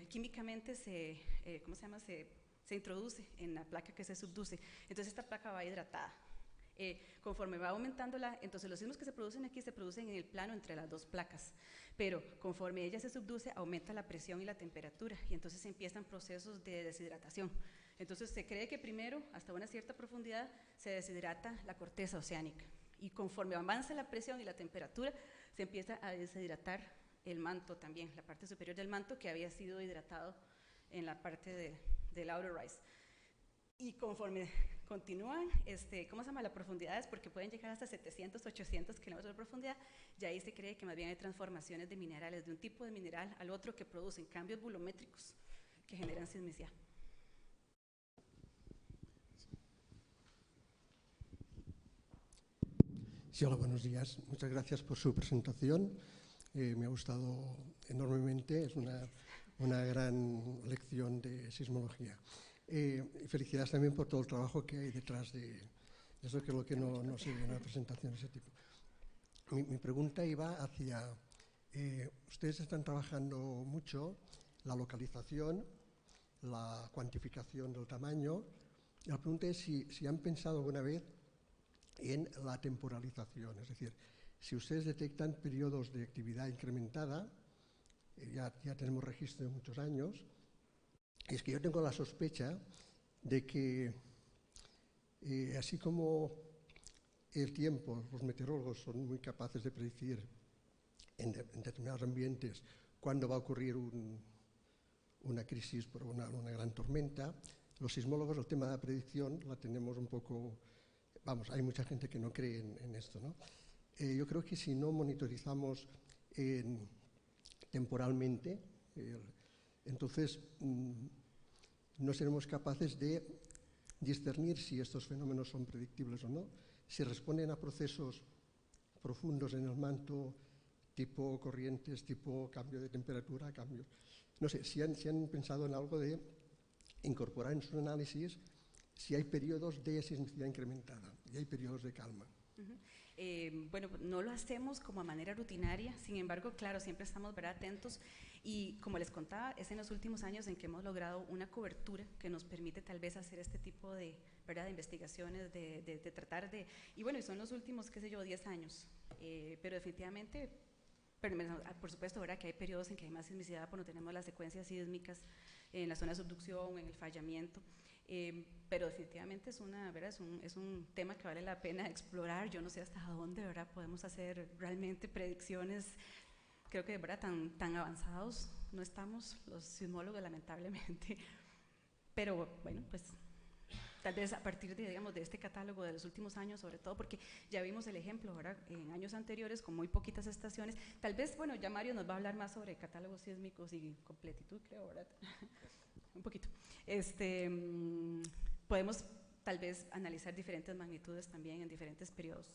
químicamente ¿cómo se llama? Se introduce en la placa que se subduce. Entonces esta placa va hidratada. Conforme va aumentando entonces los sismos que se producen aquí se producen en el plano entre las dos placas, pero conforme ella se subduce aumenta la presión y la temperatura y entonces empiezan procesos de deshidratación. Entonces se cree que primero, hasta una cierta profundidad, se deshidrata la corteza oceánica y conforme avanza la presión y la temperatura se empieza a deshidratar el manto también, la parte superior del manto que había sido hidratado en la parte del outer rise. Y conforme continúan, ¿cómo se llama? Las profundidades, porque pueden llegar hasta 700, 800 kilómetros de profundidad, ya ahí se cree que más bien hay transformaciones de minerales, de un tipo de mineral al otro que producen cambios volumétricos que generan sismicidad. Sí, hola, buenos días. Muchas gracias por su presentación. Me ha gustado enormemente, es una gran lección de sismología. Felicidades también por todo el trabajo que hay detrás de eso, que es lo que no se ve en una presentación de ese tipo. Mi pregunta iba hacia, ustedes están trabajando mucho la localización, la cuantificación del tamaño. La pregunta es si han pensado alguna vez en la temporalización, es decir, si ustedes detectan periodos de actividad incrementada, ya tenemos registro de muchos años, y es que yo tengo la sospecha de que así como el tiempo, los meteorólogos son muy capaces de predecir en determinados ambientes cuándo va a ocurrir una crisis por una gran tormenta, los sismólogos el tema de la predicción la tenemos un poco, vamos, hay mucha gente que no cree en esto, ¿no? Yo creo que si no monitorizamos temporalmente, entonces no seremos capaces de discernir si estos fenómenos son predictibles o no, si responden a procesos profundos en el manto, tipo corrientes, tipo cambio de temperatura, cambios. No sé, si han pensado en algo de incorporar en sus análisis si hay periodos de sismicidad incrementada y hay periodos de calma. Bueno, no lo hacemos como a manera rutinaria, sin embargo, claro, siempre estamos atentos y como les contaba, es en los últimos años en que hemos logrado una cobertura que nos permite tal vez hacer este tipo de investigaciones, de tratar de, y bueno, y son los últimos, qué sé yo, 10 años, pero definitivamente, por supuesto, que hay periodos en que hay más sismicidad cuando tenemos las secuencias sísmicas en la zona de subducción, en el fallamiento. Pero definitivamente es un tema que vale la pena explorar. Yo no sé hasta dónde podemos hacer realmente predicciones, creo que tan avanzados no estamos los sismólogos lamentablemente, pero bueno, pues tal vez a partir de este catálogo de los últimos años, sobre todo porque ya vimos el ejemplo, en años anteriores con muy poquitas estaciones, tal vez, bueno, ya Mario nos va a hablar más sobre catálogos sísmicos y completitud, creo, ¿verdad? Un poquito. Podemos tal vez analizar diferentes magnitudes también en diferentes periodos,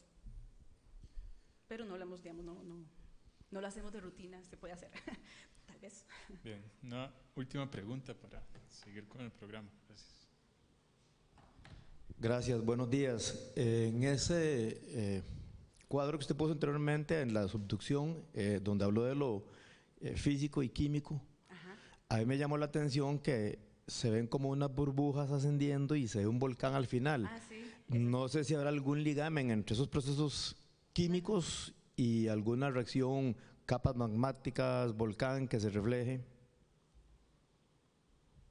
pero no lo hemos, digamos, no lo hacemos de rutina, se puede hacer, tal vez. Bien, una última pregunta para seguir con el programa. Gracias. Gracias, buenos días. En ese cuadro que usted puso anteriormente, en la subducción, donde habló de lo físico y químico, a mí me llamó la atención que se ven como unas burbujas ascendiendo y se ve un volcán al final. Sí. No sé si habrá algún ligamen entre esos procesos químicos y alguna reacción, capas magmáticas, volcán que se refleje.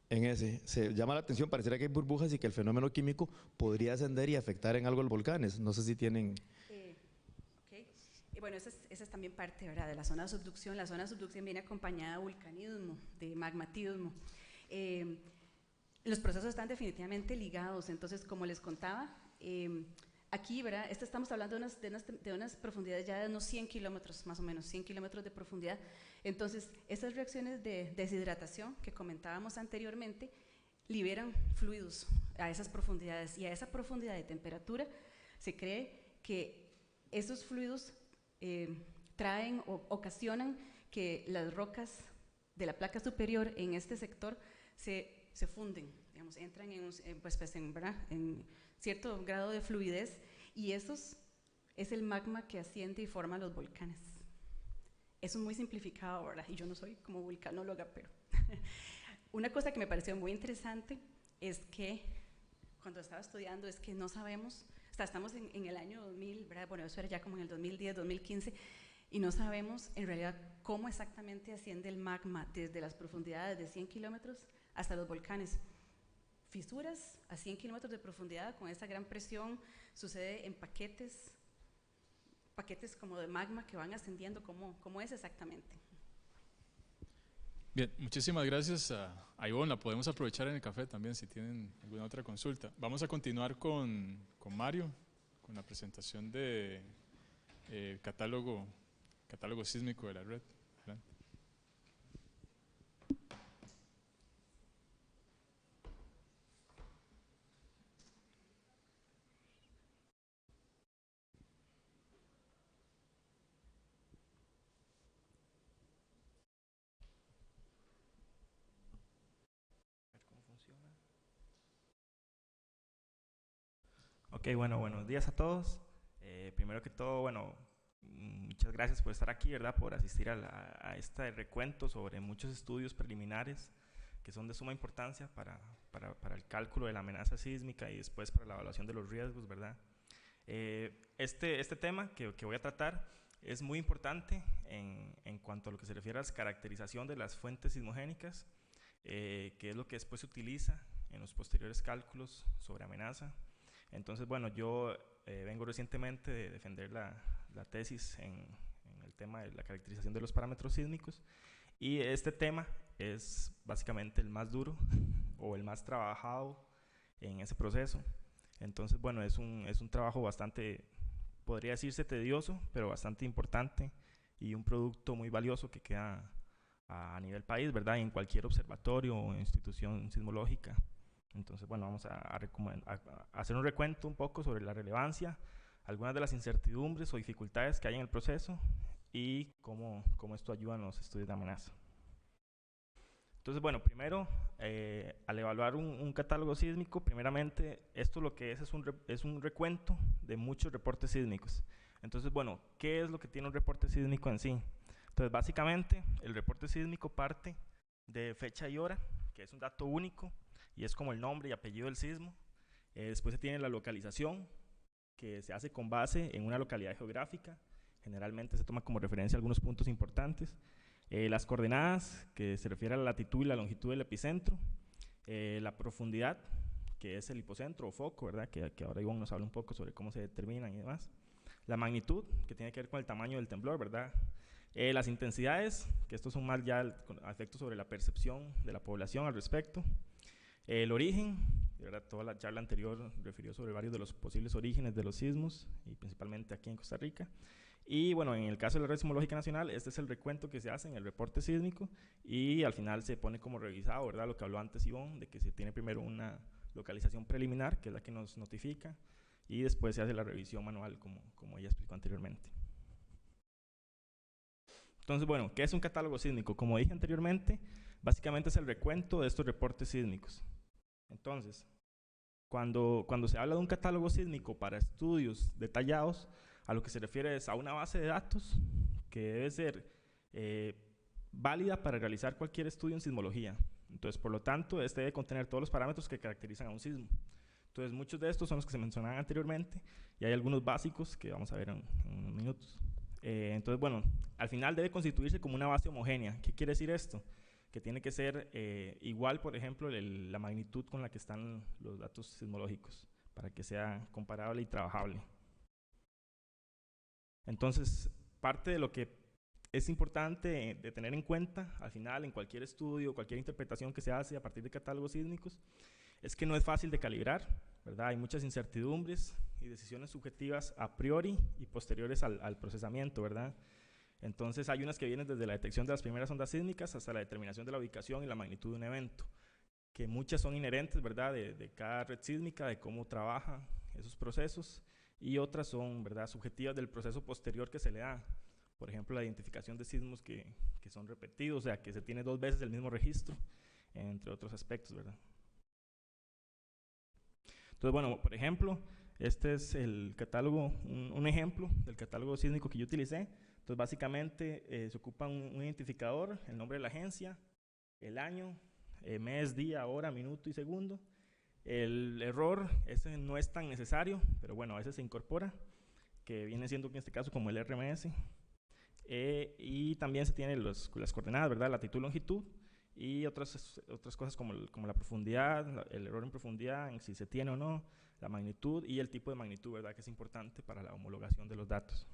En ese, se llama la atención, pareciera que hay burbujas y que el fenómeno químico podría ascender y afectar en algo los volcanes. No sé si tienen… Y bueno, esa es también parte, ¿verdad?, de la zona de subducción. La zona de subducción viene acompañada de vulcanismo, de magmatismo. Los procesos están definitivamente ligados, entonces, como les contaba, aquí, ¿verdad?, estamos hablando de unas profundidades ya de unos 100 kilómetros, más o menos, 100 kilómetros de profundidad. Entonces, esas reacciones de deshidratación que comentábamos anteriormente liberan fluidos a esas profundidades, y a esa profundidad de temperatura se cree que esos fluidos traen o ocasionan que las rocas de la placa superior en este sector se funden, digamos, entran en cierto grado de fluidez, y eso es el magma que asciende y forma los volcanes. Eso es muy simplificado, ¿verdad? Y yo no soy como vulcanóloga, pero una cosa que me pareció muy interesante es que cuando estaba estudiando es que no sabemos, o sea, estamos en el año 2000, ¿verdad? Bueno, eso era ya como en el 2010, 2015, y no sabemos en realidad cómo exactamente asciende el magma desde las profundidades de 100 kilómetros hasta los volcanes. Fisuras a 100 kilómetros de profundidad con esa gran presión, sucede en paquetes como de magma que van ascendiendo. ¿Cómo es exactamente? Bien, muchísimas gracias a Ivonne. La podemos aprovechar en el café también si tienen alguna otra consulta. Vamos a continuar con Mario, con la presentación de catálogo sísmico de la red. Adelante. Ok, bueno, buenos días a todos. Primero que todo, bueno, muchas gracias por estar aquí, ¿verdad? Por asistir a este recuento sobre muchos estudios preliminares que son de suma importancia para el cálculo de la amenaza sísmica y después para la evaluación de los riesgos, ¿verdad? Este tema que voy a tratar es muy importante en cuanto a lo que se refiere a la caracterización de las fuentes sismogénicas, que es lo que después se utiliza en los posteriores cálculos sobre amenaza. Entonces, bueno, yo vengo recientemente de defender la tesis en el tema de la caracterización de los parámetros sísmicos, y este tema es básicamente el más duro o el más trabajado en ese proceso. Entonces, bueno, es un trabajo bastante, podría decirse tedioso, pero bastante importante, y un producto muy valioso que queda a nivel país, ¿verdad? Y en cualquier observatorio o institución sismológica. Entonces, bueno, vamos a hacer un recuento un poco sobre la relevancia, algunas de las incertidumbres o dificultades que hay en el proceso y cómo esto ayuda en los estudios de amenaza. Entonces, bueno, primero, al evaluar un catálogo sísmico, primeramente, esto lo que es un recuento de muchos reportes sísmicos. Entonces, bueno, ¿qué es lo que tiene un reporte sísmico en sí? Entonces, básicamente, el reporte sísmico parte de fecha y hora, que es un dato único, y es como el nombre y apellido del sismo. Después se tiene la localización, que se hace con base en una localidad geográfica. Generalmente se toma como referencia algunos puntos importantes. Las coordenadas, que se refiere a la latitud y la longitud del epicentro. La profundidad, que es el hipocentro o foco, ¿verdad? Que ahora Ivonne nos habla un poco sobre cómo se determinan y demás. La magnitud, que tiene que ver con el tamaño del temblor, ¿verdad? Las intensidades, que estos son más ya efectos sobre la percepción de la población al respecto. El origen, ¿verdad? Toda la charla anterior refirió sobre varios de los posibles orígenes de los sismos, y principalmente aquí en Costa Rica. Y bueno, en el caso de la Red Sismológica Nacional, este es el recuento que se hace en el reporte sísmico, y al final se pone como revisado, ¿verdad? Lo que habló antes Ivonne, de que se tiene primero una localización preliminar, que es la que nos notifica, y después se hace la revisión manual, como ella explicó anteriormente. Entonces, bueno, ¿qué es un catálogo sísmico? Como dije anteriormente, básicamente es el recuento de estos reportes sísmicos. Entonces, cuando se habla de un catálogo sísmico para estudios detallados, a lo que se refiere es a una base de datos que debe ser válida para realizar cualquier estudio en sismología. Entonces, por lo tanto, este debe contener todos los parámetros que caracterizan a un sismo. Entonces, muchos de estos son los que se mencionaban anteriormente, y hay algunos básicos que vamos a ver en unos minutos. Entonces, bueno, al final debe constituirse como una base homogénea. ¿Qué quiere decir esto? Que tiene que ser igual, por ejemplo, la magnitud con la que están los datos sismológicos, para que sea comparable y trabajable. Entonces, parte de lo que es importante de tener en cuenta al final en cualquier estudio, cualquier interpretación que se hace a partir de catálogos sísmicos, es que no es fácil de calibrar, ¿verdad? Hay muchas incertidumbres y decisiones subjetivas a priori y posteriores al procesamiento, ¿verdad? Entonces hay unas que vienen desde la detección de las primeras ondas sísmicas hasta la determinación de la ubicación y la magnitud de un evento. que muchas son inherentes, ¿verdad?, de cada red sísmica, de cómo trabaja esos procesos, y otras son, ¿verdad?, subjetivas del proceso posterior que se le da. Por ejemplo, la identificación de sismos que son repetidos, o sea, que se tiene 2 veces el mismo registro, entre otros aspectos, ¿verdad? Entonces, bueno, por ejemplo, este es el catálogo, un ejemplo del catálogo sísmico que yo utilicé. Entonces, básicamente, se ocupa un identificador, el nombre de la agencia, el año, mes, día, hora, minuto y segundo. El error, ese no es tan necesario, pero bueno, a veces se incorpora, que viene siendo en este caso como el RMS. Y también se tienen las coordenadas, ¿verdad? Latitud, longitud, y otras cosas como la profundidad, el error en profundidad, en si se tiene o no, la magnitud y el tipo de magnitud, ¿verdad?, que es importante para la homologación de los datos.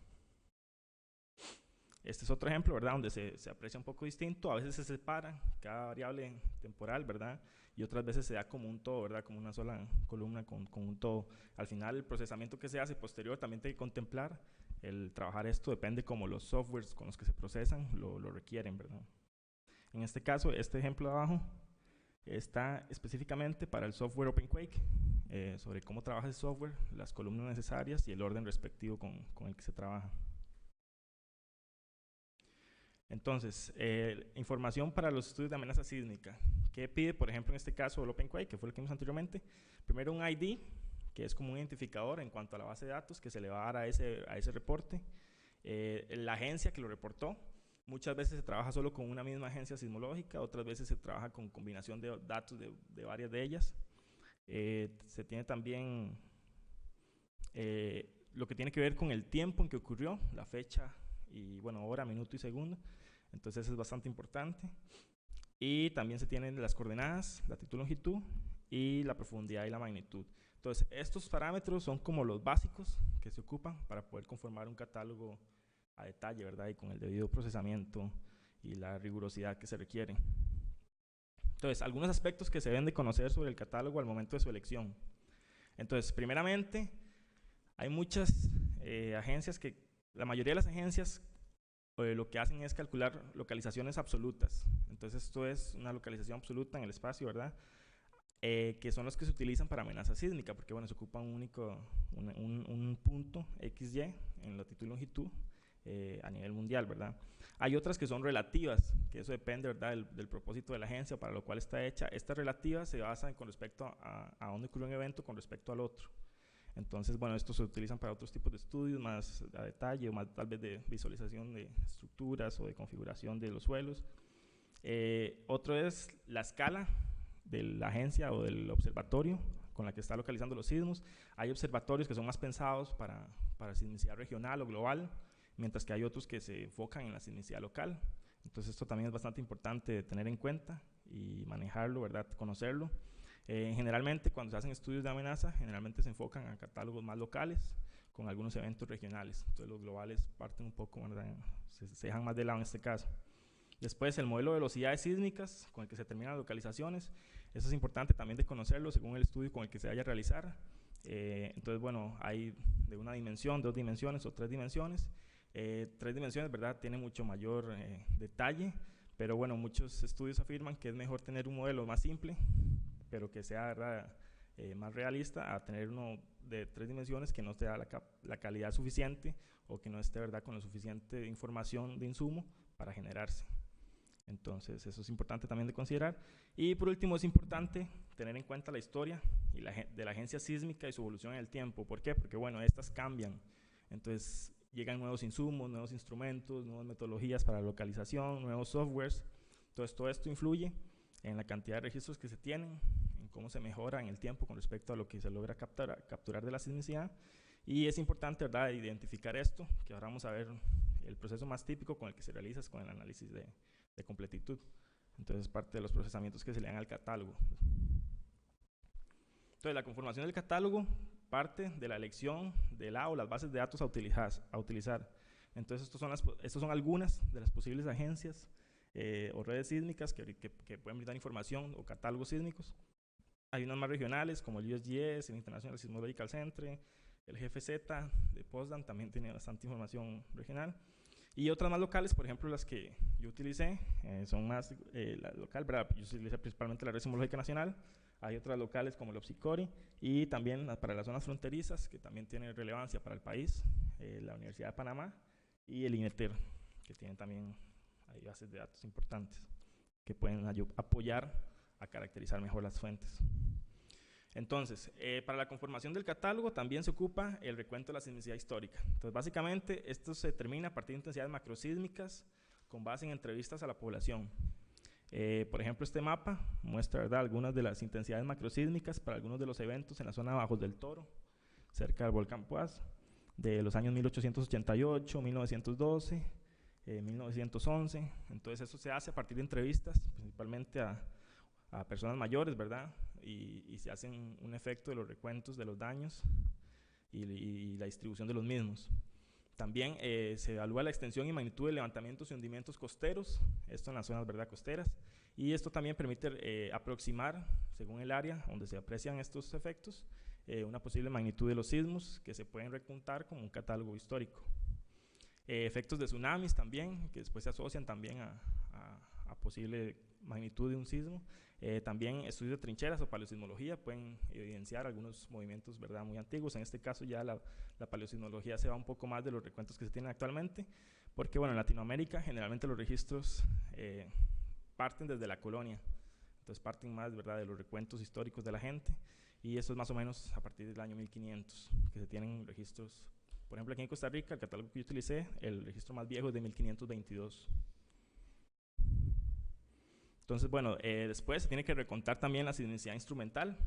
Este es otro ejemplo, ¿verdad?, donde se aprecia un poco distinto. A veces se separa cada variable temporal, ¿verdad?, y otras veces se da como un todo, ¿verdad?, como una sola columna con un todo. Al final, el procesamiento que se hace posterior también tiene que contemplar el trabajar esto, depende como los softwares con los que se procesan lo requieren, ¿verdad? En este caso, este ejemplo de abajo está específicamente para el software OpenQuake, sobre cómo trabaja ese software, las columnas necesarias y el orden respectivo con el que se trabaja. Entonces, información para los estudios de amenaza sísmica. ¿Qué pide, por ejemplo, en este caso el OpenQuake, que fue el que vimos anteriormente? Primero un ID, que es como un identificador en cuanto a la base de datos que se le va a dar a ese reporte. La agencia que lo reportó, muchas veces se trabaja solo con una misma agencia sismológica, otras veces se trabaja con combinación de datos de varias de ellas. Se tiene también lo que tiene que ver con el tiempo en que ocurrió, la fecha y, bueno, hora, minuto y segundo. Entonces es bastante importante. Y también se tienen las coordenadas, latitud, longitud y la profundidad y la magnitud. Entonces, estos parámetros son como los básicos que se ocupan para poder conformar un catálogo a detalle, ¿verdad?, y con el debido procesamiento y la rigurosidad que se requiere. Entonces, algunos aspectos que se deben de conocer sobre el catálogo al momento de su elección. Entonces, primeramente, hay muchas agencias la mayoría de las agencias lo que hacen es calcular localizaciones absolutas. Entonces, esto es una localización absoluta en el espacio, ¿verdad?, que son los que se utilizan para amenaza sísmica, porque, bueno, se ocupa un punto XY en latitud y longitud a nivel mundial, ¿verdad? Hay otras que son relativas, que eso depende, ¿verdad?, del propósito de la agencia para lo cual está hecha. Estas relativas se basan con respecto a dónde ocurrió un evento con respecto al otro. Entonces, bueno, estos se utilizan para otros tipos de estudios más a detalle, o más tal vez de visualización de estructuras o de configuración de los suelos. Otro es la escala de la agencia o del observatorio con la que está localizando los sismos. Hay observatorios que son más pensados para sismicidad regional o global, mientras que hay otros que se enfocan en la sismicidad local. Entonces, esto también es bastante importante tener en cuenta y manejarlo, ¿verdad?, conocerlo. Generalmente, cuando se hacen estudios de amenaza, generalmente se enfocan a catálogos más locales, con algunos eventos regionales. Entonces, los globales parten un poco, ¿verdad?, se dejan más de lado en este caso. Después, el modelo de velocidades sísmicas, con el que se determinan localizaciones. Eso es importante también de conocerlo según el estudio con el que se vaya a realizar. Entonces, bueno, hay de una dimensión, 2 dimensiones o 3 dimensiones. 3 dimensiones, ¿verdad?, tiene mucho mayor detalle, pero, bueno, muchos estudios afirman que es mejor tener un modelo más simple, pero que sea, ¿verdad?, más realista, a tener uno de 3 dimensiones que no te da la calidad suficiente o que no esté, ¿verdad?, con la suficiente información de insumo para generarse. Entonces, eso es importante también de considerar. Y por último, es importante tener en cuenta la historia de la agencia sísmica y su evolución en el tiempo. ¿Por qué? Porque, bueno, estas cambian. Entonces, llegan nuevos insumos, nuevos instrumentos, nuevas metodologías para la localización, nuevos softwares. Entonces, todo esto influye en la cantidad de registros que se tienen, en cómo se mejora en el tiempo con respecto a lo que se logra capturar de la sismicidad. Y es importante, ¿verdad?, identificar esto, que ahora vamos a ver el proceso más típico con el que se realiza es con el análisis de completitud. Entonces, es parte de los procesamientos que se le dan al catálogo. Entonces, la conformación del catálogo parte de la elección de las bases de datos a utilizar. Entonces, estas son algunas de las posibles agencias o redes sísmicas que pueden brindar información o catálogos sísmicos. Hay unas más regionales como el USGS, el International Seismological Center, el GFZ de Potsdam también tiene bastante información regional. Y otras más locales, por ejemplo, las que yo utilicé, son más la local, ¿verdad? Yo utilicé principalmente la Red Sismológica Nacional. Hay otras locales como el OPSICORI y también para las zonas fronterizas, que también tienen relevancia para el país, la Universidad de Panamá y el INETER, que tienen también hay bases de datos importantes que pueden apoyar a caracterizar mejor las fuentes. Entonces, para la conformación del catálogo también se ocupa el recuento de la sismicidad histórica. Entonces, básicamente, esto se determina a partir de intensidades macrosísmicas con base en entrevistas a la población. Por ejemplo, este mapa muestra, ¿verdad?, algunas de las intensidades macrosísmicas para algunos de los eventos en la zona de Bajos del Toro, cerca del volcán Poás, de los años 1888, 1912, 1911. Entonces, eso se hace a partir de entrevistas, principalmente a personas mayores, ¿verdad? Y se hacen un efecto de los recuentos de los daños y la distribución de los mismos. También se evalúa la extensión y magnitud de levantamientos y hundimientos costeros, esto en las zonas, ¿verdad?, costeras, y esto también permite aproximar, según el área donde se aprecian estos efectos, una posible magnitud de los sismos que se pueden recontar como un catálogo histórico. Efectos de tsunamis también, que después se asocian también a posible magnitud de un sismo. También estudios de trincheras o paleosismología pueden evidenciar algunos movimientos, ¿verdad?, muy antiguos. En este caso ya la paleosismología se va un poco más de los recuentos que se tienen actualmente, porque bueno, en Latinoamérica generalmente los registros parten desde la colonia, entonces parten más, ¿verdad?, de los recuentos históricos de la gente, y eso es más o menos a partir del año 1500 que se tienen registros. Por ejemplo, aquí en Costa Rica, el catálogo que yo utilicé, el registro más viejo es de 1522. Entonces, bueno, después se tiene que recontar también la sismicidad instrumental.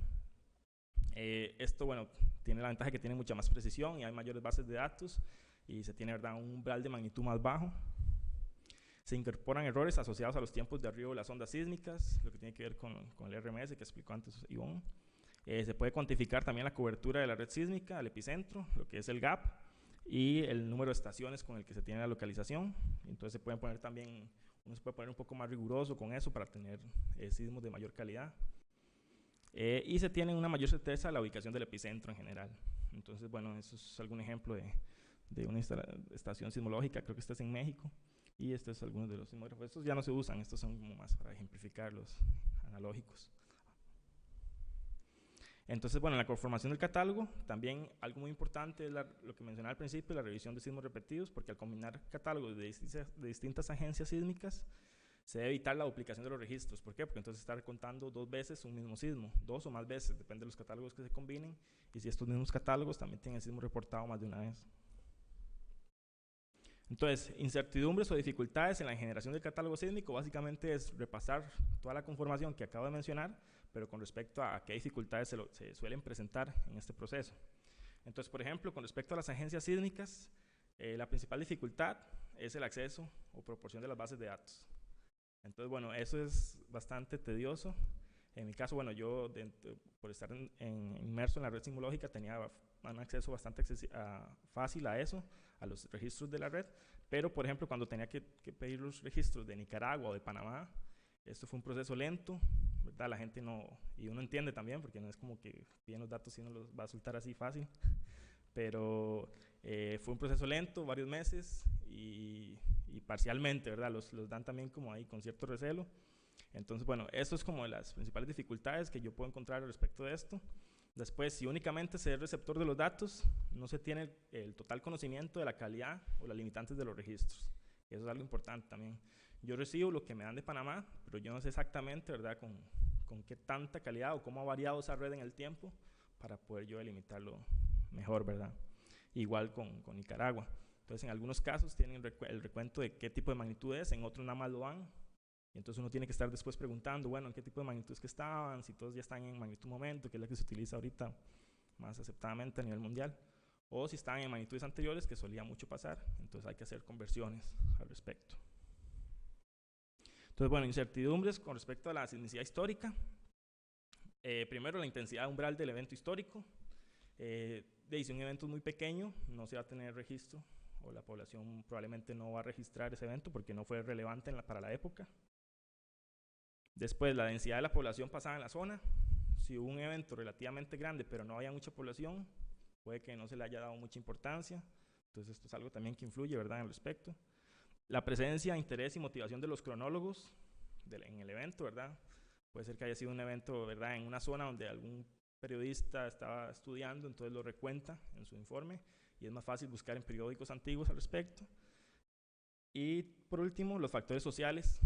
Esto, bueno, tiene la ventaja que tiene mucha más precisión y hay mayores bases de datos y se tiene, ¿verdad?, un umbral de magnitud más bajo. Se incorporan errores asociados a los tiempos de arribo de las ondas sísmicas, lo que tiene que ver con el RMS que explicó antes Ivonne. Se puede cuantificar también la cobertura de la red sísmica al epicentro, lo que es el gap, y el número de estaciones con el que se tiene la localización. Entonces se pueden poner también, uno se puede poner un poco más riguroso con eso para tener sismos de mayor calidad. Y se tiene una mayor certeza de la ubicación del epicentro en general. Entonces, bueno, eso es algún ejemplo de una estación sismológica, creo que esta es en México, y estos son algunos de los sismógrafos. Estos ya no se usan, estos son como más para ejemplificar los analógicos. Entonces, bueno, en la conformación del catálogo, también algo muy importante es lo que mencionaba al principio, la revisión de sismos repetidos, porque al combinar catálogos de distintas agencias sísmicas, se debe evitar la duplicación de los registros. ¿Por qué? Porque entonces está contando 2 veces un mismo sismo, 2 o más veces, depende de los catálogos que se combinen, y si estos mismos catálogos también tienen el sismo reportado más de una vez. Entonces, incertidumbres o dificultades en la generación del catálogo sísmico básicamente es repasar toda la conformación que acabo de mencionar, pero con respecto a qué dificultades se suelen presentar en este proceso. Entonces, por ejemplo, con respecto a las agencias sísmicas, la principal dificultad es el acceso o proporción de las bases de datos. Entonces, bueno, eso es bastante tedioso. En mi caso, bueno, yo por estar inmerso en la red sismológica tenía un acceso bastante fácil a eso, a los registros de la red, pero por ejemplo cuando tenía que pedir los registros de Nicaragua o de Panamá, esto fue un proceso lento, ¿verdad? La gente no, y uno entiende también, porque no es como que piden los datos y uno los va a soltar así fácil, pero fue un proceso lento, varios meses, y parcialmente, ¿verdad? Los dan también como ahí con cierto recelo. Entonces, bueno, eso es como las principales dificultades que yo puedo encontrar respecto de esto. Después, si únicamente se es receptor de los datos, no se tiene el total conocimiento de la calidad o las limitantes de los registros. Eso es algo importante también. Yo recibo lo que me dan de Panamá, pero yo no sé exactamente, ¿verdad?, con qué tanta calidad o cómo ha variado esa red en el tiempo para poder yo delimitarlo mejor, ¿verdad? Igual con Nicaragua. Entonces, en algunos casos tienen el recuento de qué tipo de magnitud es, en otros nada más lo dan. Y entonces uno tiene que estar después preguntando, bueno, ¿en qué tipo de magnitudes que estaban? Si todos ya están en magnitud momento, que es la que se utiliza ahorita más aceptadamente a nivel mundial. O si están en magnitudes anteriores, que solía mucho pasar. Entonces hay que hacer conversiones al respecto. Entonces, bueno, incertidumbres con respecto a la sismicidad histórica. Primero, la intensidad umbral del evento histórico. Si un evento es muy pequeño, no se va a tener registro, o la población probablemente no va a registrar ese evento porque no fue relevante para la época. Después, la densidad de la población pasada en la zona. Si hubo un evento relativamente grande, pero no había mucha población, puede que no se le haya dado mucha importancia. Entonces, esto es algo también que influye, ¿verdad?, al respecto. La presencia, interés y motivación de los cronólogos en el evento, ¿verdad? Puede ser que haya sido un evento, ¿verdad?, en una zona donde algún periodista estaba estudiando, entonces lo recuenta en su informe y es más fácil buscar en periódicos antiguos al respecto. Y por último, los factores sociales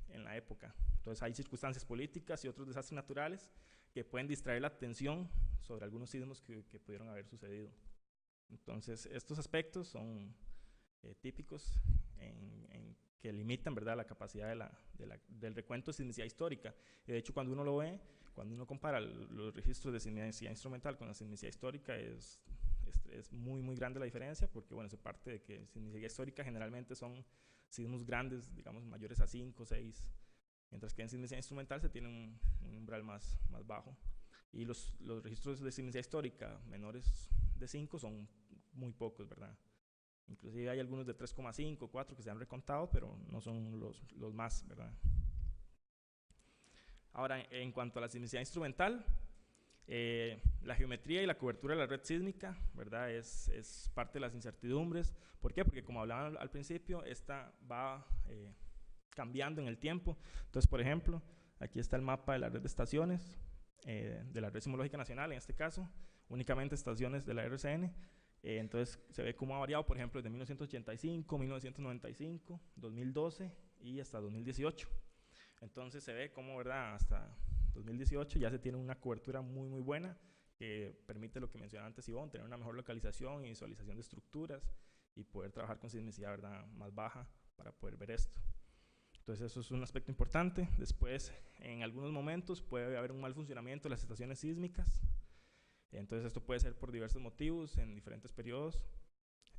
en la época. Entonces hay circunstancias políticas y otros desastres naturales que pueden distraer la atención sobre algunos sismos que pudieron haber sucedido. Entonces estos aspectos son típicos que limitan, ¿verdad?, la capacidad del recuento de sismicidad histórica. De hecho, cuando uno lo ve, cuando uno compara los registros de sismicidad instrumental con la sismicidad histórica, es muy, muy grande la diferencia, porque bueno, se parte de que sismicidad histórica generalmente son sismos grandes, digamos mayores a 5, 6, mientras que en sismicidad instrumental se tiene un umbral más bajo. Y los registros de sismicidad histórica menores de 5 son muy pocos, ¿verdad? Inclusive hay algunos de 3,5, 4 que se han recontado, pero no son los más, ¿verdad? Ahora, en cuanto a la sismicidad instrumental, la geometría y la cobertura de la red sísmica, ¿verdad?, es parte de las incertidumbres. ¿Por qué? Porque como hablaban al principio, esta va cambiando en el tiempo. Entonces, por ejemplo, aquí está el mapa de la red de estaciones, de la Red Sismológica Nacional, en este caso, únicamente estaciones de la RCN. Entonces se ve cómo ha variado, por ejemplo, desde 1985, 1995, 2012 y hasta 2018. Entonces se ve cómo, ¿verdad?, hasta 2018 ya se tiene una cobertura muy, muy buena que permite lo que mencionaba antes Ivonne, tener una mejor localización y visualización de estructuras y poder trabajar con sismicidad, ¿verdad?, más baja para poder ver esto. Entonces eso es un aspecto importante. Después, en algunos momentos puede haber un mal funcionamiento de las estaciones sísmicas. Entonces esto puede ser por diversos motivos en diferentes periodos.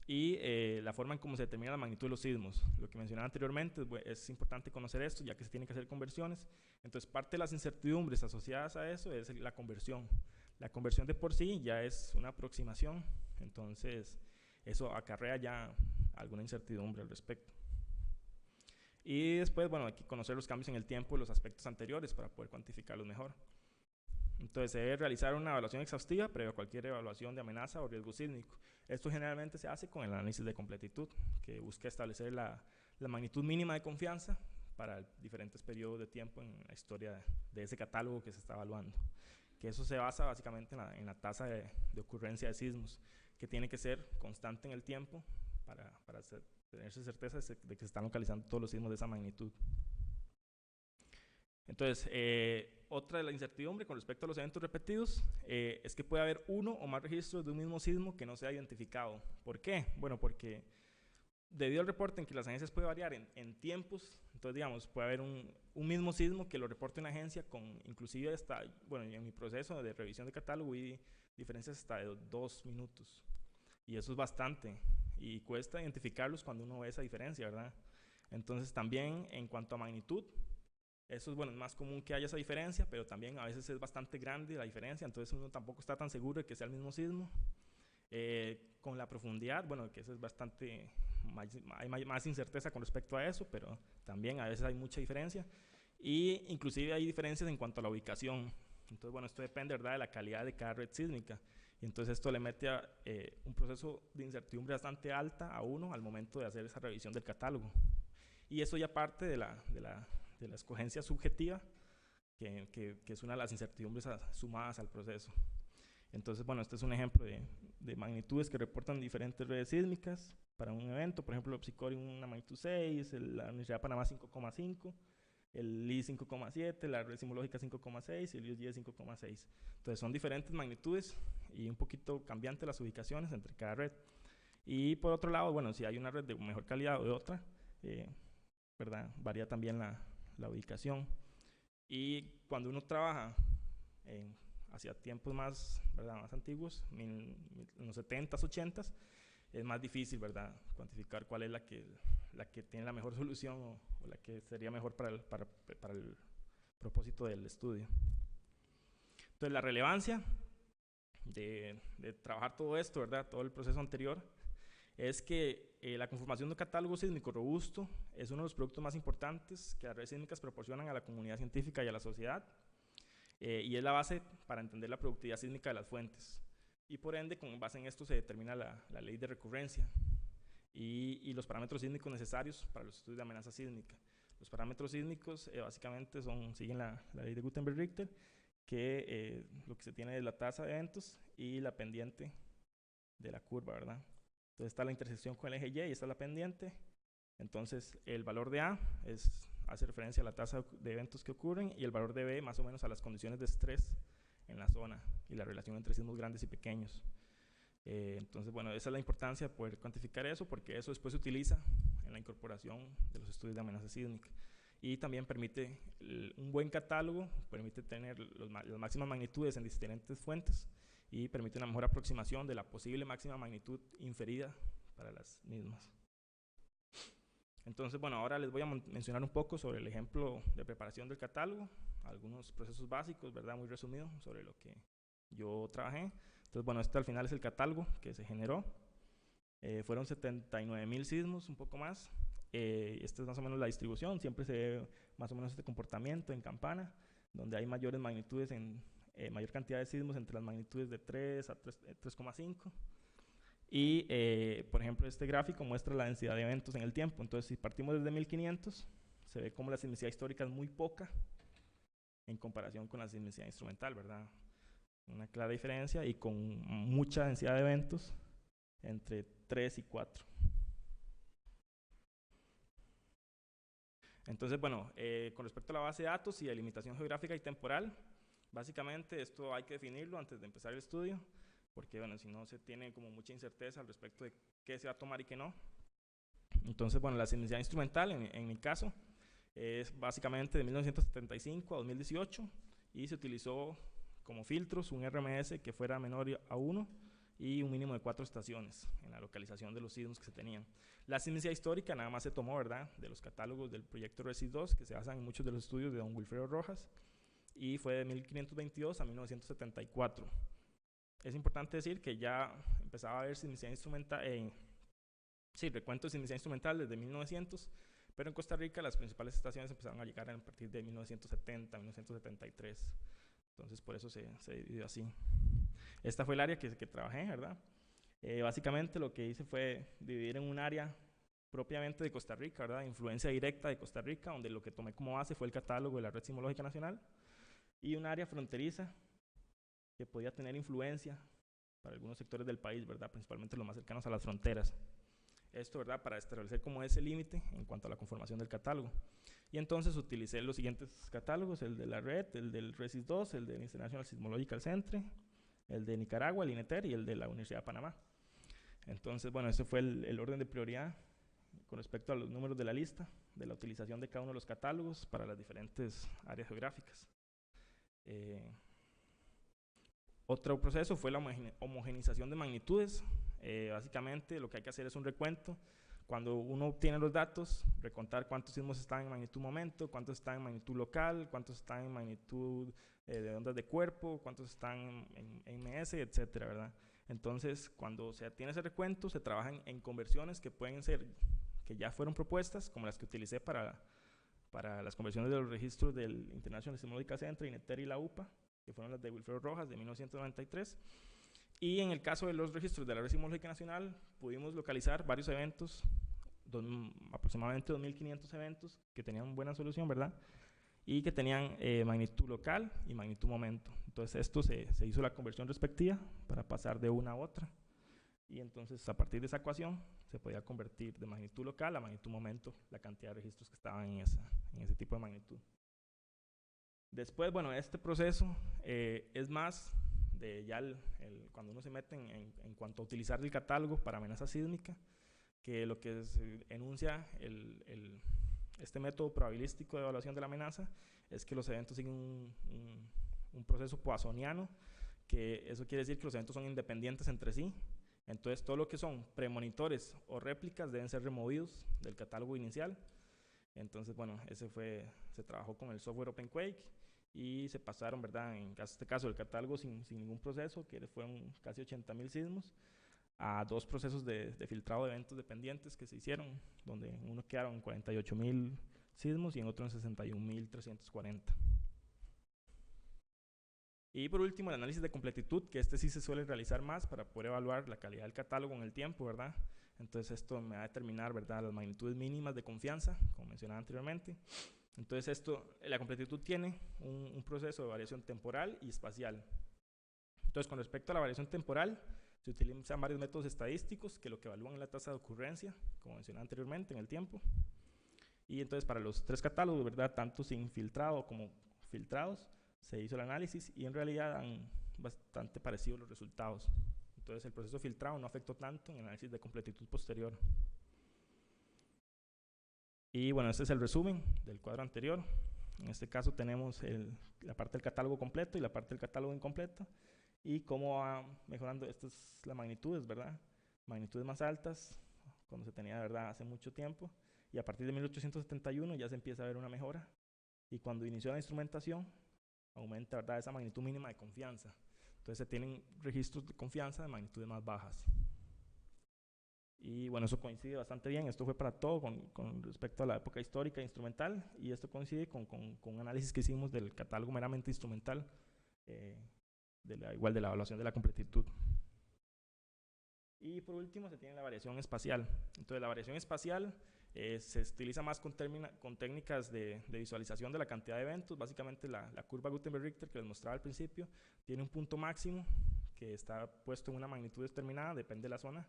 Y la forma en cómo se determina la magnitud de los sismos. Lo que mencionaba anteriormente, es importante conocer esto, ya que se tienen que hacer conversiones. Entonces parte de las incertidumbres asociadas a eso es la conversión. La conversión de por sí ya es una aproximación, entonces eso acarrea ya alguna incertidumbre al respecto. Y después, bueno, hay que conocer los cambios en el tiempo y los aspectos anteriores para poder cuantificarlos mejor. Entonces se debe realizar una evaluación exhaustiva previo a cualquier evaluación de amenaza o riesgo sísmico. Esto generalmente se hace con el análisis de completitud, que busca establecer la magnitud mínima de confianza para diferentes periodos de tiempo en la historia de ese catálogo que se está evaluando. Que eso se basa básicamente en la tasa de ocurrencia de sismos, que tiene que ser constante en el tiempo para tener certeza de que se están localizando todos los sismos de esa magnitud. Entonces, otra de la incertidumbre con respecto a los eventos repetidos es que puede haber uno o más registros de un mismo sismo que no se ha identificado. ¿Por qué? Bueno, porque debido al reporte en que las agencias pueden variar en tiempos, entonces digamos, puede haber un mismo sismo que lo reporte una agencia con inclusive hasta, bueno, en mi proceso de revisión de catálogo vi diferencias hasta de 2 minutos. Y eso es bastante, y cuesta identificarlos cuando uno ve esa diferencia, ¿verdad? Entonces también en cuanto a magnitud, eso es, bueno, es más común que haya esa diferencia, pero también a veces es bastante grande la diferencia, entonces uno tampoco está tan seguro de que sea el mismo sismo. Con la profundidad, bueno, que eso es bastante, hay más incerteza con respecto a eso, pero también a veces hay mucha diferencia. Y inclusive hay diferencias en cuanto a la ubicación. Entonces, bueno, esto depende, ¿verdad?, de la calidad de cada red sísmica. Y entonces esto le mete a un proceso de incertidumbre bastante alta a uno al momento de hacer esa revisión del catálogo. Y eso ya parte de la escogencia subjetiva, que es una de las incertidumbres sumadas al proceso. Entonces, bueno, este es un ejemplo de magnitudes que reportan diferentes redes sísmicas para un evento. Por ejemplo, el Psicori una magnitud 6, la Universidad de Panamá 5,5, el LI 5,7, la red sismológica 5,6 y el USG 5,6. Entonces son diferentes magnitudes y un poquito cambiantes las ubicaciones entre cada red. Y por otro lado, bueno, si hay una red de mejor calidad o de otra, ¿verdad?, varía también la ubicación. Y cuando uno trabaja hacia tiempos más, ¿verdad?, más antiguos, en los 70s, 80s, es más difícil, ¿verdad?, cuantificar cuál es la que tiene la mejor solución o la que sería mejor para el propósito del estudio. Entonces, la relevancia de trabajar todo esto, ¿verdad?, todo el proceso anterior, es que la conformación de un catálogo sísmico robusto es uno de los productos más importantes que las redes sísmicas proporcionan a la comunidad científica y a la sociedad, y es la base para entender la productividad sísmica de las fuentes. Y por ende, con base en esto se determina la ley de recurrencia. y los parámetros sísmicos necesarios para los estudios de amenaza sísmica. Los parámetros sísmicos básicamente siguen la ley de Gutenberg-Richter, que lo que se tiene es la tasa de eventos y la pendiente de la curva, ¿verdad? Entonces está la intersección con el eje Y y está la pendiente. Entonces el valor de A hace referencia a la tasa de eventos que ocurren, y el valor de B más o menos a las condiciones de estrés en la zona y la relación entre sismos grandes y pequeños. Entonces, bueno, esa es la importancia de poder cuantificar eso, porque eso después se utiliza en la incorporación de los estudios de amenaza sísmica. Y también permite un buen catálogo, permite tener las máximas magnitudes en diferentes fuentes y permite una mejor aproximación de la posible máxima magnitud inferida para las mismas. Entonces, bueno, ahora les voy a mencionar un poco sobre el ejemplo de preparación del catálogo, algunos procesos básicos, ¿verdad? Muy resumido sobre lo que yo trabajé. Entonces, bueno, este al final es el catálogo que se generó. Fueron 79,000 sismos, un poco más. Esta es más o menos la distribución. Siempre se ve más o menos este comportamiento en campana, donde hay mayores magnitudes, mayor cantidad de sismos entre las magnitudes de 3 a 3,5. Y, por ejemplo, este gráfico muestra la densidad de eventos en el tiempo. Entonces, si partimos desde 1500, se ve como la sismicidad histórica es muy poca en comparación con la sismicidad instrumental, ¿verdad? Una clara diferencia, y con mucha densidad de eventos entre 3 y 4. Entonces, bueno, con respecto a la base de datos y delimitación geográfica y temporal, básicamente esto hay que definirlo antes de empezar el estudio, porque, bueno, si no se tiene como mucha incerteza al respecto de qué se va a tomar y qué no. Entonces, bueno, la sismicidad instrumental, en mi caso, es básicamente de 1975 a 2018, y se utilizó como filtros un RMS que fuera menor a 1 y un mínimo de 4 estaciones en la localización de los sismos que se tenían. La sismicidad histórica nada más se tomó, ¿verdad?, de los catálogos del proyecto RESIS-2, que se basan en muchos de los estudios de don Wilfredo Rojas, y fue de 1522 a 1974. Es importante decir que ya empezaba a haber sismicidad instrumental, recuento de sismicidad instrumental desde 1900, pero en Costa Rica las principales estaciones empezaron a llegar a partir de 1970, 1973. Entonces, por eso se dividió así. Esta fue el área que trabajé, ¿verdad? Básicamente lo que hice fue dividir en un área propiamente de Costa Rica, ¿verdad? Influencia directa de Costa Rica, donde lo que tomé como base fue el catálogo de la Red Sismológica Nacional, y un área fronteriza que podía tener influencia para algunos sectores del país, ¿verdad? Principalmente los más cercanos a las fronteras. Esto, ¿verdad?, para establecer como ese límite en cuanto a la conformación del catálogo. Y entonces utilicé los siguientes catálogos: el de la red, el del RESIS-2, el del International Seismological Center, el de Nicaragua, el INETER, y el de la Universidad de Panamá. Entonces, bueno, ese fue el orden de prioridad con respecto a los números de la lista, de la utilización de cada uno de los catálogos para las diferentes áreas geográficas. Otro proceso fue la homogenización de magnitudes. Básicamente lo que hay que hacer es un recuento. Cuando uno obtiene los datos, recontar cuántos sismos están en magnitud momento, cuántos están en magnitud local, cuántos están en magnitud de ondas de cuerpo, cuántos están en MS, etcétera, ¿verdad? Entonces, cuando se tiene ese recuento, se trabajan en conversiones que pueden ser, que ya fueron propuestas, como las que utilicé para las conversiones de los registros del International Seismological Center, INETER y la UPA, que fueron las de Wilfredo Rojas de 1993. Y en el caso de los registros de la Red Sismológica Nacional, pudimos localizar varios eventos, aproximadamente 2.500 eventos que tenían buena solución, ¿verdad? Y que tenían magnitud local y magnitud momento. Entonces, esto se hizo la conversión respectiva para pasar de una a otra. Y entonces, a partir de esa ecuación, se podía convertir de magnitud local a magnitud momento la cantidad de registros que estaban en ese tipo de magnitud. Después, bueno, este proceso es más de ya cuando uno se mete en cuanto a utilizar el catálogo para amenaza sísmica, que lo que se enuncia este método probabilístico de evaluación de la amenaza es que los eventos siguen un proceso poissoniano, que eso quiere decir que los eventos son independientes entre sí. Entonces, todo lo que son premonitores o réplicas deben ser removidos del catálogo inicial. Entonces, bueno, se trabajó con el software OpenQuake y se pasaron, ¿verdad?, en este caso el catálogo sin ningún proceso, que fueron casi 80,000 sismos, a 2 procesos de filtrado de eventos dependientes que se hicieron, donde en uno quedaron en 48,000 sismos y en otro en 61,340. Y por último, el análisis de completitud, que sí se suele realizar más para poder evaluar la calidad del catálogo en el tiempo, ¿verdad? Entonces esto me va a determinar, ¿verdad?, las magnitudes mínimas de confianza, como mencionaba anteriormente. Entonces la completitud tiene un proceso de variación temporal y espacial. Entonces, con respecto a la variación temporal, se utilizan varios métodos estadísticos que lo que evalúan es la tasa de ocurrencia, como mencionaba anteriormente, en el tiempo. Y entonces para los 3 catálogos, ¿verdad?, tanto sin filtrado como filtrados, se hizo el análisis y en realidad dan bastante parecidos los resultados. Entonces el proceso filtrado no afectó tanto en el análisis de completitud posterior. Y bueno, este es el resumen del cuadro anterior. En este caso tenemos la parte del catálogo completo y la parte del catálogo incompleto. Y cómo va mejorando, estas son las magnitudes, ¿verdad? Magnitudes más altas, cuando se tenía, ¿verdad?, hace mucho tiempo. Y a partir de 1871 ya se empieza a ver una mejora. Y cuando inició la instrumentación, aumenta, ¿verdad?, esa magnitud mínima de confianza. Entonces se tienen registros de confianza de magnitudes más bajas. Y bueno, eso coincide bastante bien. Esto fue para todo con respecto a la época histórica e instrumental. Y esto coincide con un análisis que hicimos del catálogo meramente instrumental, igual de la evaluación de la completitud. Y por último se tiene la variación espacial. Entonces la variación espacial se utiliza más con técnicas de visualización de la cantidad de eventos. Básicamente la curva Gutenberg-Richter que les mostraba al principio tiene un punto máximo que está puesto en una magnitud determinada, depende de la zona.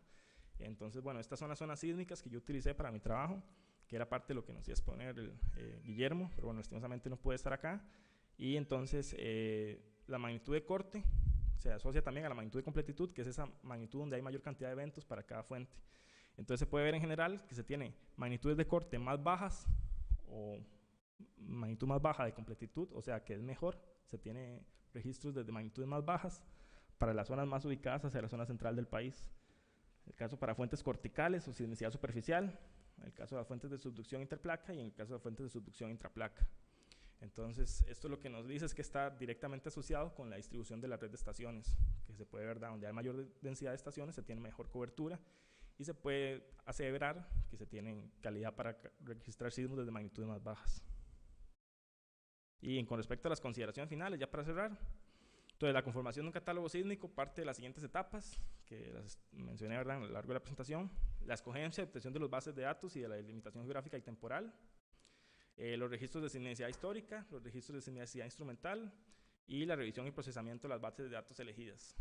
Entonces, bueno, estas son las zonas sísmicas que yo utilicé para mi trabajo, que era parte de lo que nos iba a exponer Guillermo, pero bueno, lastimosamente no puede estar acá. Y entonces la magnitud de corte se asocia también a la magnitud de completitud, que es esa magnitud donde hay mayor cantidad de eventos para cada fuente. Entonces se puede ver en general que se tiene magnitudes de corte más bajas o magnitud más baja de completitud, o sea que es mejor, se tiene registros desde magnitudes más bajas para las zonas más ubicadas hacia la zona central del país. El caso para fuentes corticales o sismicidad superficial, el caso de las fuentes de subducción interplaca y en el caso de fuentes de subducción intraplaca. Entonces, esto lo que nos dice es que está directamente asociado con la distribución de la red de estaciones, que se puede ver, donde hay mayor densidad de estaciones se tiene mejor cobertura y se puede aseverar que se tiene calidad para registrar sismos desde magnitudes más bajas. Y con respecto a las consideraciones finales, ya para cerrar, entonces la conformación de un catálogo sísmico parte de las siguientes etapas, que las mencioné, ¿verdad?, a lo largo de la presentación: la escogencia y obtención de los bases de datos y de la delimitación geográfica y temporal, los registros de sismicidad histórica, los registros de sismicidad instrumental y la revisión y procesamiento de las bases de datos elegidas.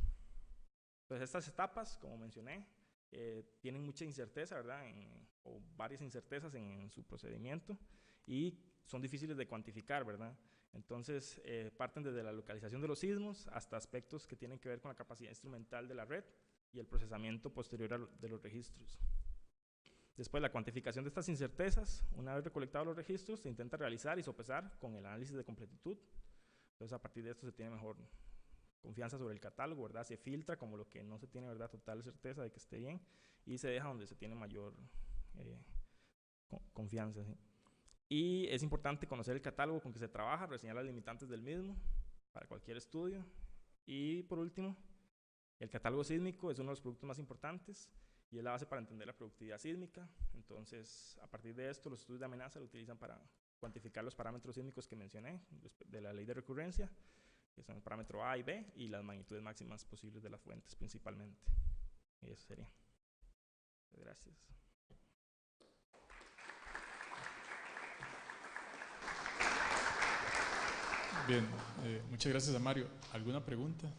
Entonces estas etapas, como mencioné, tienen mucha incerteza, ¿verdad?, o varias incertezas en su procedimiento y son difíciles de cuantificar, ¿verdad? Entonces parten desde la localización de los sismos hasta aspectos que tienen que ver con la capacidad instrumental de la red y el procesamiento posterior de los registros. Después, la cuantificación de estas incertezas, una vez recolectados los registros, se intenta realizar y sopesar con el análisis de completitud. Entonces, a partir de esto se tiene mejor confianza sobre el catálogo, ¿verdad? Se filtra como lo que no se tiene, ¿verdad?, total certeza de que esté bien, y se deja donde se tiene mayor confianza, ¿sí? Y es importante conocer el catálogo con que se trabaja, reseñar las limitantes del mismo para cualquier estudio. Y por último, el catálogo sísmico es uno de los productos más importantes y es la base para entender la productividad sísmica. Entonces, a partir de esto, los estudios de amenaza lo utilizan para cuantificar los parámetros sísmicos que mencioné de la ley de recurrencia, que son el parámetro A y B, y las magnitudes máximas posibles de las fuentes principalmente. Y eso sería. Gracias. Bien, muchas gracias a Mario. ¿Alguna pregunta?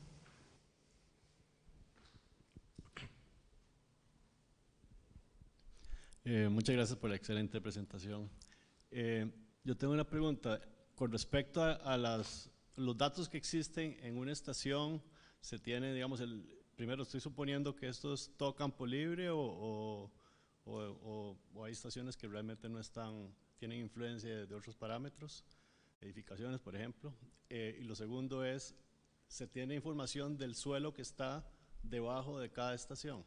Muchas gracias por la excelente presentación. Yo tengo una pregunta con respecto a los datos que existen en una estación. Se tiene, digamos, primero estoy suponiendo que esto es todo campo libre o hay estaciones que realmente no tienen influencia de otros parámetros, edificaciones, por ejemplo. Y lo segundo es, ¿se tiene información del suelo que está debajo de cada estación?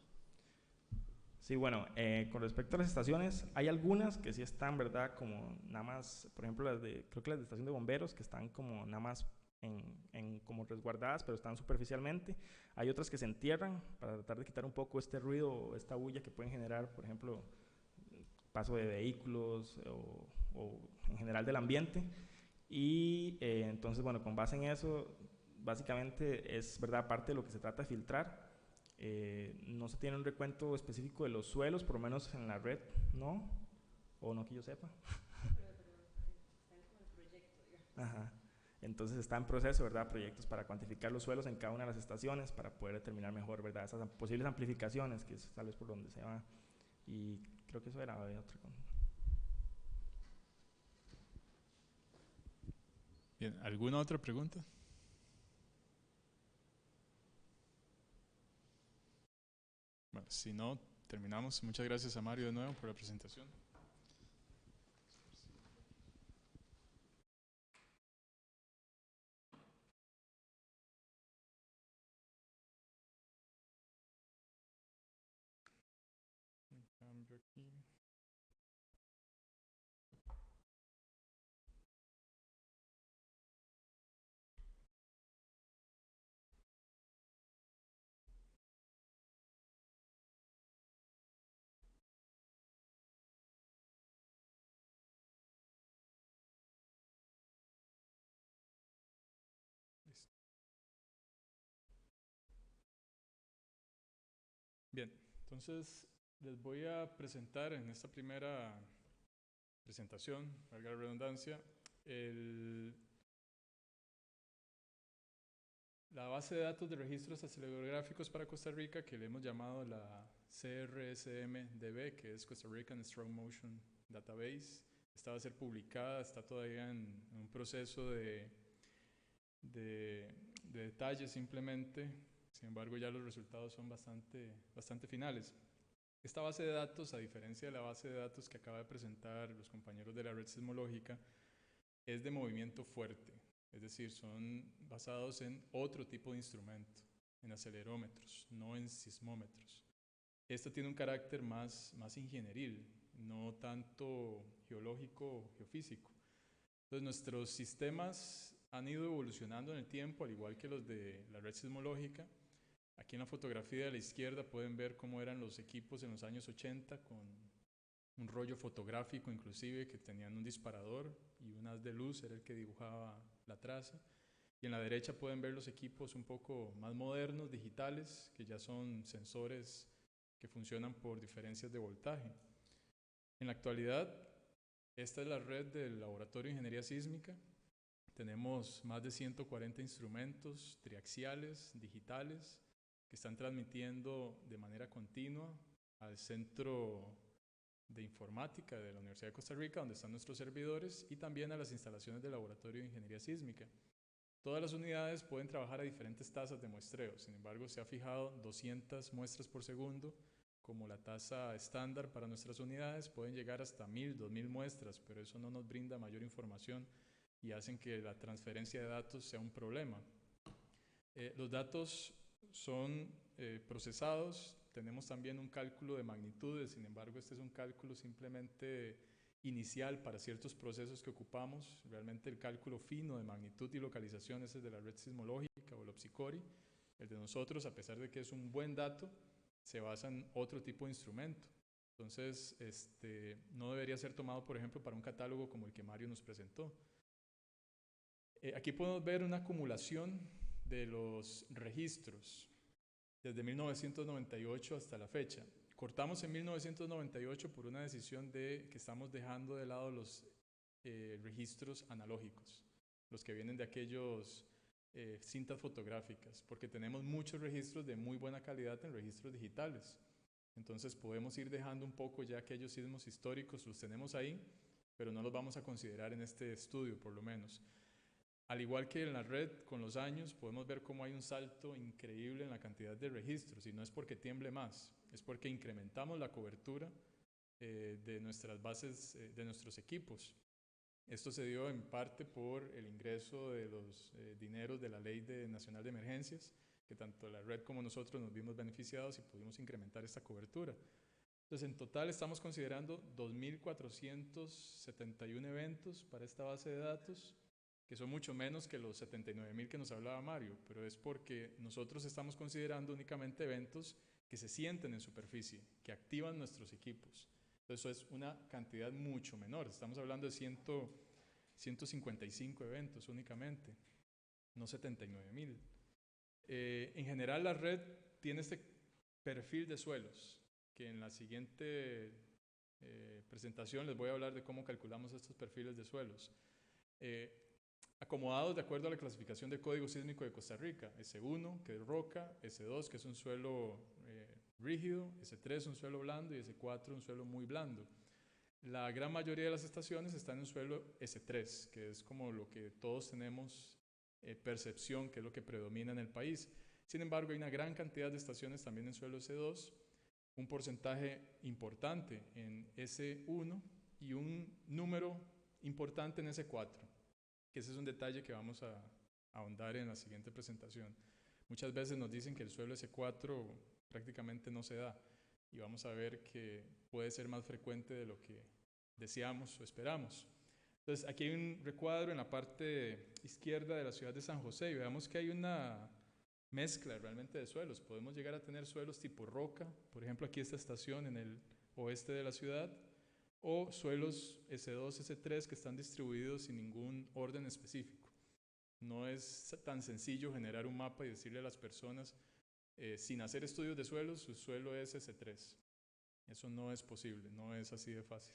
Sí, bueno, con respecto a las estaciones, hay algunas que sí están, ¿verdad?, como nada más, por ejemplo, creo que las de estación de bomberos, que están como nada más como resguardadas, pero están superficialmente. Hay otras que se entierran para tratar de quitar un poco este ruido o esta bulla que pueden generar, por ejemplo, paso de vehículos o en general del ambiente. Y entonces, bueno, con base en eso, básicamente es, ¿verdad?, parte de lo que se trata de filtrar. No se tiene un recuento específico de los suelos, por lo menos en la red, ¿no? O no que yo sepa. Ajá. Entonces está en proceso, ¿verdad? Proyectos para cuantificar los suelos en cada una de las estaciones para poder determinar mejor, ¿verdad? Esas posibles amplificaciones, que es tal vez por donde se va. Y creo que eso era otra cosa. Bien, ¿alguna otra pregunta? Bueno, si no, terminamos. Muchas gracias a Mario de nuevo por la presentación. Cambio aquí. Listo. Bien, entonces les voy a presentar en esta primera presentación, valga la redundancia, la base de datos de registros acelerógrafos para Costa Rica, que le hemos llamado la CRSMDB, que es Costa Rican Strong Motion Database. Esta va a ser publicada, está todavía en un proceso de detalle simplemente. Sin embargo, ya los resultados son bastante finales. Esta base de datos, a diferencia de la base de datos que acaba de presentar los compañeros de la red sismológica, es de movimiento fuerte. Es decir, son basados en otro tipo de instrumento, en acelerómetros, no en sismómetros. Esto tiene un carácter más ingenieril, no tanto geológico o geofísico. Entonces, nuestros sistemas han ido evolucionando en el tiempo, al igual que los de la red sismológica. Aquí en la fotografía de la izquierda pueden ver cómo eran los equipos en los años 80, con un rollo fotográfico inclusive, que tenían un disparador y un haz de luz, era el que dibujaba la traza. Y en la derecha pueden ver los equipos un poco más modernos, digitales, que ya son sensores que funcionan por diferencias de voltaje. En la actualidad, esta es la red del Laboratorio de Ingeniería Sísmica. Tenemos más de 140 instrumentos triaxiales, digitales, que están transmitiendo de manera continua al Centro de Informática de la Universidad de Costa Rica, donde están nuestros servidores, y también a las instalaciones del Laboratorio de Ingeniería Sísmica. Todas las unidades pueden trabajar a diferentes tasas de muestreo. Sin embargo, se ha fijado 200 muestras por segundo como la tasa estándar para nuestras unidades. Pueden llegar hasta 1000, 2000 muestras, pero eso no nos brinda mayor información y hacen que la transferencia de datos sea un problema. Los datos son procesados. Tenemos también un cálculo de magnitudes. Sin embargo, este es un cálculo simplemente inicial para ciertos procesos que ocupamos. Realmente el cálculo fino de magnitud y localización es el de la red sismológica o el OPSICORI. El de nosotros, a pesar de que es un buen dato, se basa en otro tipo de instrumento. Entonces, no debería ser tomado, por ejemplo, para un catálogo como el que Mario nos presentó. Aquí podemos ver una acumulación de los registros desde 1998 hasta la fecha. Cortamos en 1998 por una decisión de que estamos dejando de lado los registros analógicos, los que vienen de aquellos cintas fotográficas, porque tenemos muchos registros de muy buena calidad en registros digitales. Entonces podemos ir dejando un poco ya aquellos sismos históricos, los tenemos ahí, pero no los vamos a considerar en este estudio por lo menos. Al igual que en la red, con los años podemos ver cómo hay un salto increíble en la cantidad de registros, y no es porque tiemble más, es porque incrementamos la cobertura de nuestras bases, de nuestros equipos. Esto se dio en parte por el ingreso de los dineros de la Ley Nacional de Emergencias, que tanto la red como nosotros nos vimos beneficiados y pudimos incrementar esta cobertura. Entonces, en total estamos considerando 2.471 eventos para esta base de datos, que son mucho menos que los 79.000 que nos hablaba Mario, pero es porque nosotros estamos considerando únicamente eventos que se sienten en superficie, que activan nuestros equipos. Entonces, eso es una cantidad mucho menor. Estamos hablando de 155 eventos únicamente, no 79.000. En general, la red tiene este perfil de suelos, que en la siguiente presentación les voy a hablar de cómo calculamos estos perfiles de suelos. Acomodados de acuerdo a la clasificación del Código Sísmico de Costa Rica, S1, que es roca, S2, que es un suelo rígido, S3, un suelo blando, y S4, un suelo muy blando. La gran mayoría de las estaciones están en un suelo S3, que es como lo que todos tenemos percepción, que es lo que predomina en el país. Sin embargo, hay una gran cantidad de estaciones también en suelo S2, un porcentaje importante en S1 y un número importante en S4, que ese es un detalle que vamos a ahondar en la siguiente presentación. Muchas veces nos dicen que el suelo S4 prácticamente no se da, y vamos a ver que puede ser más frecuente de lo que deseamos o esperamos. Entonces, aquí hay un recuadro en la parte izquierda de la ciudad de San José, y veamos que hay una mezcla realmente de suelos. Podemos llegar a tener suelos tipo roca, por ejemplo aquí esta estación en el oeste de la ciudad, o suelos S2, S3 que están distribuidos sin ningún orden específico. No es tan sencillo generar un mapa y decirle a las personas, sin hacer estudios de suelos, su suelo es S3. Eso no es posible, no es así de fácil.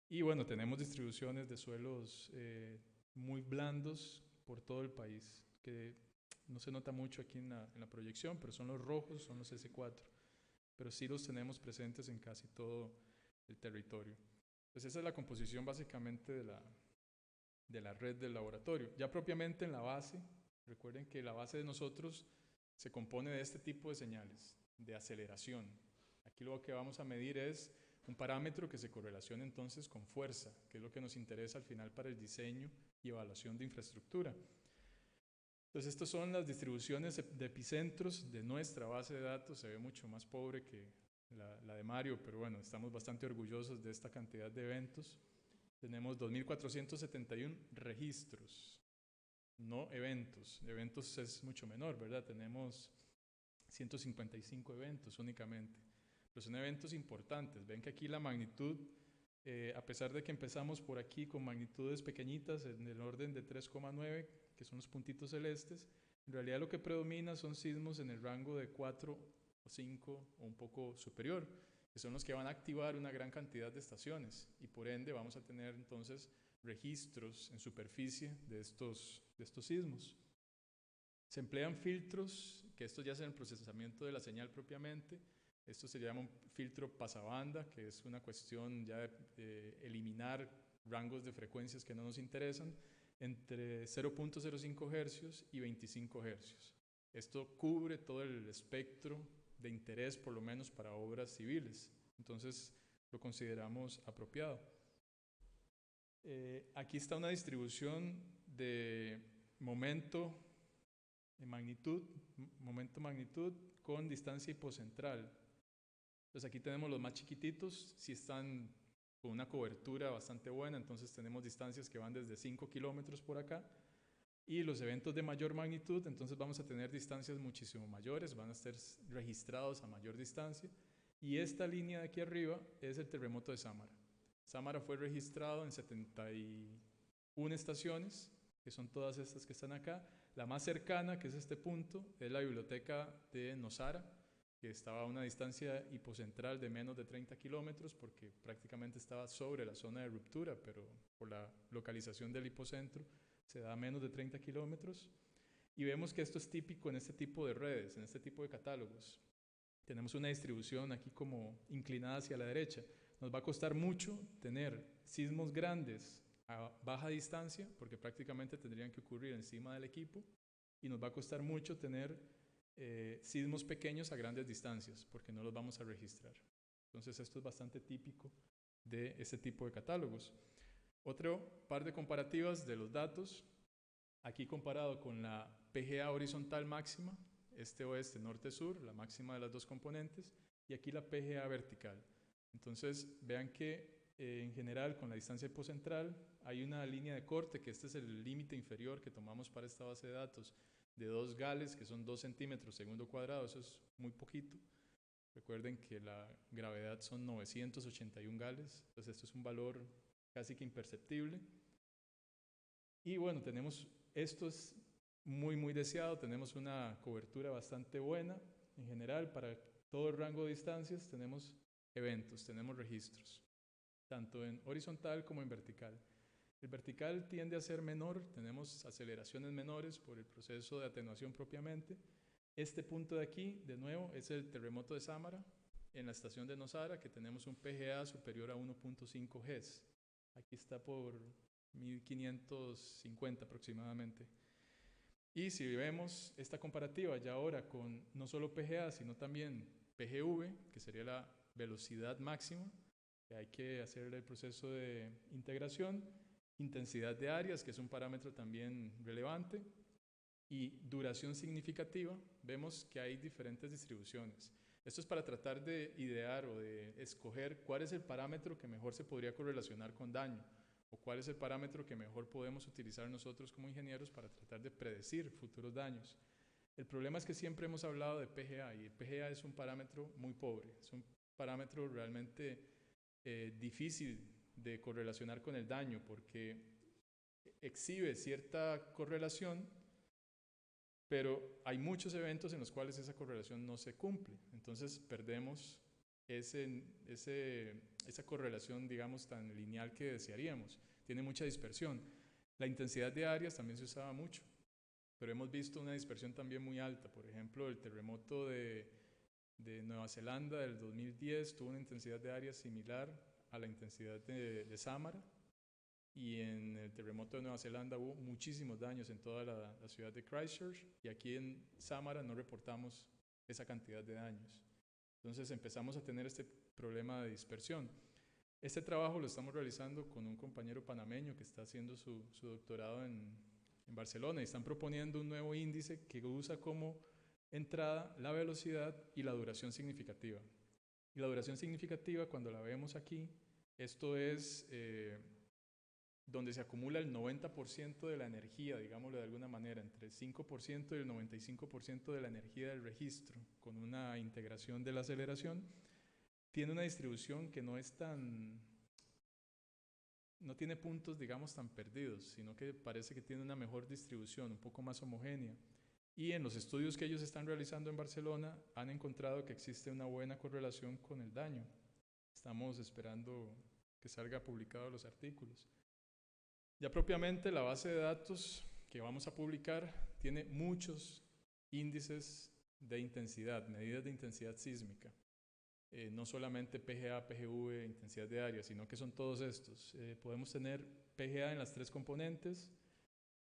Y bueno, tenemos distribuciones de suelos muy blandos por todo el país, que no se nota mucho aquí en la proyección, pero son los rojos, son los S4. Pero sí los tenemos presentes en casi todo el territorio. Pues esa es la composición básicamente de la red del laboratorio. Ya propiamente en la base, recuerden que la base de nosotros se compone de este tipo de señales, de aceleración. Aquí lo que vamos a medir es un parámetro que se correlaciona entonces con fuerza, que es lo que nos interesa al final para el diseño y evaluación de infraestructura. Entonces, estas son las distribuciones de epicentros de nuestra base de datos. Se ve mucho más pobre que la de Mario, pero bueno, estamos bastante orgullosos de esta cantidad de eventos. Tenemos 2.471 registros, no eventos. Eventos es mucho menor, ¿verdad? Tenemos 155 eventos únicamente. Pero son eventos importantes. Ven que aquí la magnitud, a pesar de que empezamos por aquí con magnitudes pequeñitas, en el orden de 3,9, que son los puntitos celestes, en realidad lo que predomina son sismos en el rango de 4 o 5 o un poco superior, que son los que van a activar una gran cantidad de estaciones, y por ende vamos a tener entonces registros en superficie de estos sismos. Se emplean filtros, que estos ya hacen el procesamiento de la señal propiamente. Esto se llama un filtro pasabanda, que es una cuestión ya de eliminar rangos de frecuencias que no nos interesan, entre 0.05 Hz y 25 Hz. Esto cubre todo el espectro de interés, por lo menos para obras civiles. Entonces, lo consideramos apropiado. Aquí está una distribución de momento magnitud con distancia hipocentral. Entonces aquí tenemos los más chiquititos, si están con una cobertura bastante buena, entonces tenemos distancias que van desde 5 kilómetros por acá, y los eventos de mayor magnitud, entonces vamos a tener distancias muchísimo mayores, van a estar registrados a mayor distancia, y esta línea de aquí arriba es el terremoto de Sámara. Sámara fue registrado en 71 estaciones, que son todas estas que están acá. La más cercana, que es este punto, es la biblioteca de Nosara, que estaba a una distancia hipocentral de menos de 30 kilómetros, porque prácticamente estaba sobre la zona de ruptura, pero por la localización del hipocentro se da a menos de 30 kilómetros. Y vemos que esto es típico en este tipo de redes, en este tipo de catálogos. Tenemos una distribución aquí como inclinada hacia la derecha. Nos va a costar mucho tener sismos grandes a baja distancia, porque prácticamente tendrían que ocurrir encima del equipo, y nos va a costar mucho tener sismos pequeños a grandes distancias, porque no los vamos a registrar. Entonces esto es bastante típico de este tipo de catálogos. Otro par de comparativas de los datos, aquí comparado con la PGA horizontal máxima, este-oeste, norte-sur, la máxima de las dos componentes, y aquí la PGA vertical. Entonces vean que en general con la distancia hipocentral hay una línea de corte, que este es el límite inferior que tomamos para esta base de datos, de 2 gales, que son 2 centímetros segundo cuadrado. Eso es muy poquito. Recuerden que la gravedad son 981 gales, entonces esto es un valor casi que imperceptible. Y bueno, esto es muy deseado, tenemos una cobertura bastante buena en general para todo el rango de distancias tenemos eventos, tenemos registros, tanto en horizontal como en vertical. El vertical tiende a ser menor, tenemos aceleraciones menores por el proceso de atenuación propiamente. Este punto de aquí, de nuevo, es el terremoto de Sámara, en la estación de Nosara, que tenemos un PGA superior a 1.5 Gs. Aquí está por 1550 aproximadamente. Y si vemos esta comparativa ya ahora con no solo PGA, sino también PGV, que sería la velocidad máxima, que hay que hacer el proceso de integración, intensidad de áreas, que es un parámetro también relevante, y duración significativa, vemos que hay diferentes distribuciones. Esto es para tratar de idear o de escoger cuál es el parámetro que mejor se podría correlacionar con daño, o cuál es el parámetro que mejor podemos utilizar nosotros como ingenieros para tratar de predecir futuros daños. El problema es que siempre hemos hablado de PGA, y el PGA es un parámetro muy pobre, es un parámetro realmente difícil de correlacionar con el daño, porque exhibe cierta correlación, pero hay muchos eventos en los cuales esa correlación no se cumple. Entonces perdemos esa correlación, digamos, tan lineal que desearíamos. Tiene mucha dispersión. La intensidad de áreas también se usaba mucho, pero hemos visto una dispersión también muy alta. Por ejemplo, el terremoto de Nueva Zelanda del 2010 tuvo una intensidad de áreas similar a la intensidad de Sámara, y en el terremoto de Nueva Zelanda hubo muchísimos daños en toda la ciudad de Christchurch, y aquí en Sámara no reportamos esa cantidad de daños. Entonces empezamos a tener este problema de dispersión. Este trabajo lo estamos realizando con un compañero panameño que está haciendo su doctorado en Barcelona, y están proponiendo un nuevo índice que usa como entrada la velocidad y la duración significativa. Y la duración significativa, cuando la vemos aquí, esto es donde se acumula el 90% de la energía, digámoslo de alguna manera, entre el 5% y el 95% de la energía del registro, con una integración de la aceleración, tiene una distribución que no tiene puntos, digamos, tan perdidos, sino que parece que tiene una mejor distribución, un poco más homogénea. Y en los estudios que ellos están realizando en Barcelona han encontrado que existe una buena correlación con el daño. Estamos esperando que salga publicado los artículos. Ya propiamente la base de datos que vamos a publicar tiene muchos índices de intensidad, medidas de intensidad sísmica. No solamente PGA, PGV, intensidad de área, sino que son todos estos. Podemos tener PGA en las tres componentes,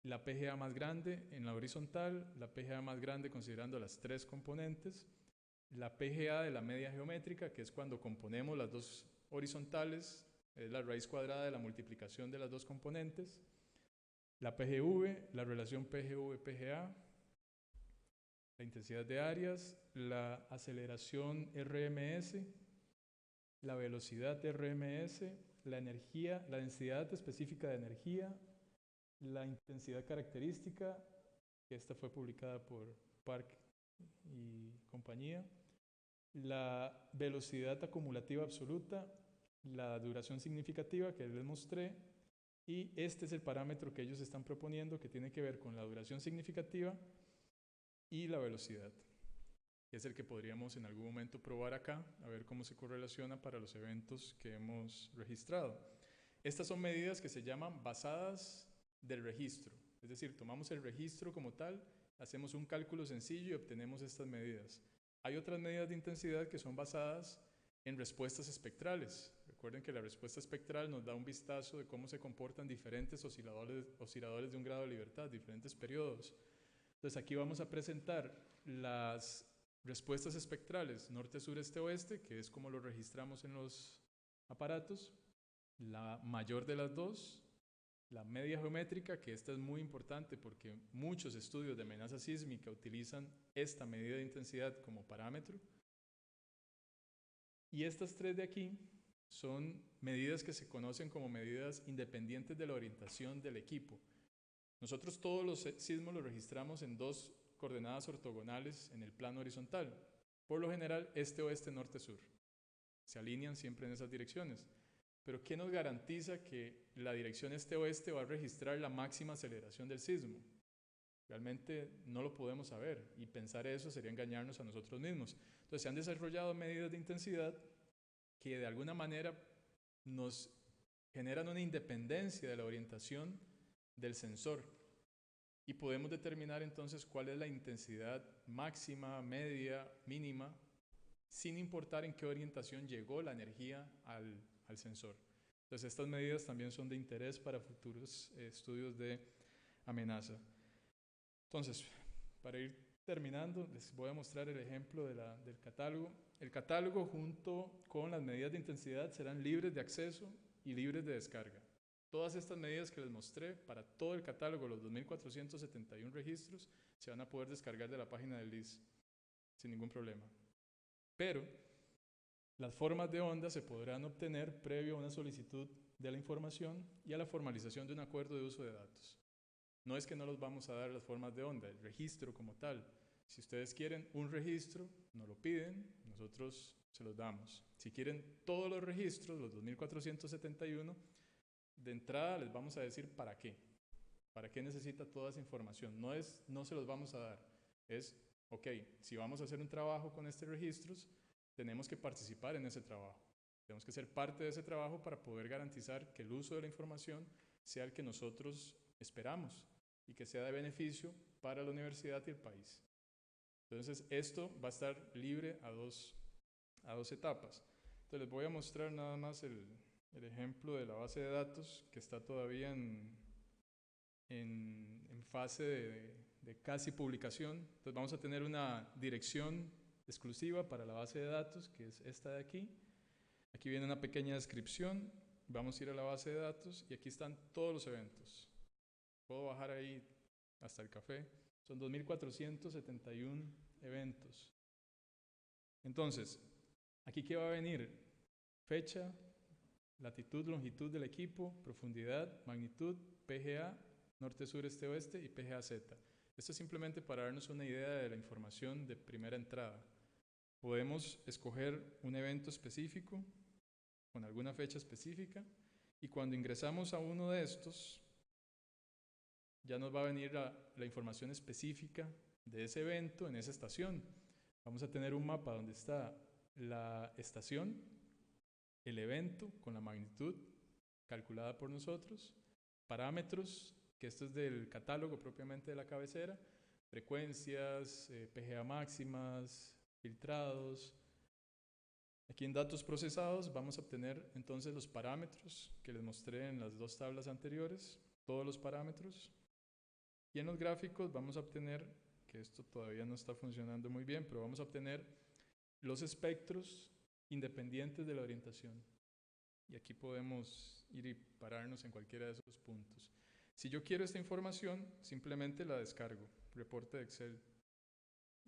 la PGA más grande en la horizontal, la PGA más grande considerando las tres componentes, la PGA de la media geométrica, que es cuando componemos las dos horizontales, es la raíz cuadrada de la multiplicación de las dos componentes, la PGV, la relación PGV-PGA, la intensidad de áreas, la aceleración RMS, la velocidad RMS, la energía, la densidad específica de energía, la intensidad característica, que esta fue publicada por Park y compañía, la velocidad acumulativa absoluta, la duración significativa que les mostré, y este es el parámetro que ellos están proponiendo, que tiene que ver con la duración significativa y la velocidad, que es el que podríamos en algún momento probar acá, a ver cómo se correlaciona para los eventos que hemos registrado. Estas son medidas que se llaman basadas del registro, es decir, tomamos el registro como tal, hacemos un cálculo sencillo y obtenemos estas medidas. Hay otras medidas de intensidad que son basadas en respuestas espectrales. Recuerden que la respuesta espectral nos da un vistazo de cómo se comportan diferentes osciladores de un grado de libertad, diferentes periodos. Entonces aquí vamos a presentar las respuestas espectrales norte, sur, este, oeste, que es como lo registramos en los aparatos, la mayor de las dos, la media geométrica, que esta es muy importante porque muchos estudios de amenaza sísmica utilizan esta medida de intensidad como parámetro. Y estas tres de aquí son medidas que se conocen como medidas independientes de la orientación del equipo. Nosotros todos los sismos los registramos en dos coordenadas ortogonales en el plano horizontal. Por lo general, este, oeste, norte, sur. Se alinean siempre en esas direcciones. Pero ¿qué nos garantiza que la dirección este-oeste va a registrar la máxima aceleración del sismo? Realmente no lo podemos saber, y pensar eso sería engañarnos a nosotros mismos. Entonces se han desarrollado medidas de intensidad que de alguna manera nos generan una independencia de la orientación del sensor, y podemos determinar entonces cuál es la intensidad máxima, media, mínima, sin importar en qué orientación llegó la energía al sensor. Entonces estas medidas también son de interés para futuros estudios de amenaza. Entonces, para ir terminando, les voy a mostrar el ejemplo del catálogo. El catálogo junto con las medidas de intensidad serán libres de acceso y libres de descarga. Todas estas medidas que les mostré para todo el catálogo, los 2.471 registros, se van a poder descargar de la página del LIS sin ningún problema. Pero las formas de onda se podrán obtener previo a una solicitud de la información y a la formalización de un acuerdo de uso de datos. No es que no los vamos a dar las formas de onda, el registro como tal. Si ustedes quieren un registro, nos lo piden, nosotros se los damos. Si quieren todos los registros, los 2.471, de entrada les vamos a decir para qué. ¿Para qué necesita toda esa información? No se los vamos a dar. Es, ok, si vamos a hacer un trabajo con estos registros, tenemos que participar en ese trabajo. Tenemos que ser parte de ese trabajo para poder garantizar que el uso de la información sea el que nosotros esperamos y que sea de beneficio para la universidad y el país. Entonces, esto va a estar libre a dos etapas. Entonces, les voy a mostrar nada más el ejemplo de la base de datos que está todavía en fase de casi publicación. Entonces, vamos a tener una dirección exclusiva para la base de datos, que es esta de aquí. Aquí viene una pequeña descripción. Vamos a ir a la base de datos y aquí están todos los eventos. Puedo bajar ahí hasta el café. Son 2.471 eventos. Entonces, ¿aquí qué va a venir? Fecha, latitud, longitud del equipo, profundidad, magnitud, PGA, norte, sur, este, oeste y PGA-Z. Esto es simplemente para darnos una idea de la información de primera entrada. Podemos escoger un evento específico con alguna fecha específica y cuando ingresamos a uno de estos, ya nos va a venir la información específica de ese evento en esa estación. Vamos a tener un mapa donde está la estación, el evento con la magnitud calculada por nosotros, parámetros, que esto es del catálogo propiamente de la cabecera, frecuencias, PGA máximas, filtrados. Aquí en datos procesados vamos a obtener entonces los parámetros que les mostré en las dos tablas anteriores, todos los parámetros. Y en los gráficos vamos a obtener, que esto todavía no está funcionando muy bien, pero vamos a obtener los espectros independientes de la orientación. Y aquí podemos ir y pararnos en cualquiera de esos puntos. Si yo quiero esta información, simplemente la descargo, reporte de Excel.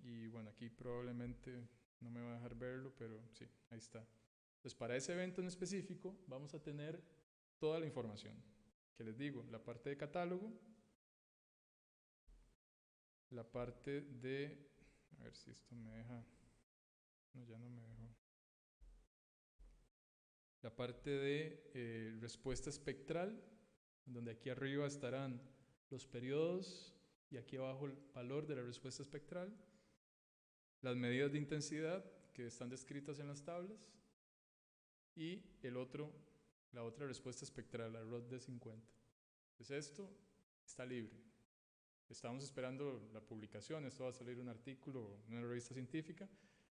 Y bueno, aquí probablemente no me va a dejar verlo, pero sí, ahí está. Entonces, para ese evento en específico, vamos a tener toda la información. Que les digo, la parte de catálogo, la parte de, a ver si esto me deja, no, ya no me dejó. La parte de respuesta espectral, donde aquí arriba estarán los periodos y aquí abajo el valor de la respuesta espectral, las medidas de intensidad que están descritas en las tablas y la otra respuesta espectral, la ROD D50. Pues esto está libre. Estamos esperando la publicación, esto va a salir un artículo en una revista científica,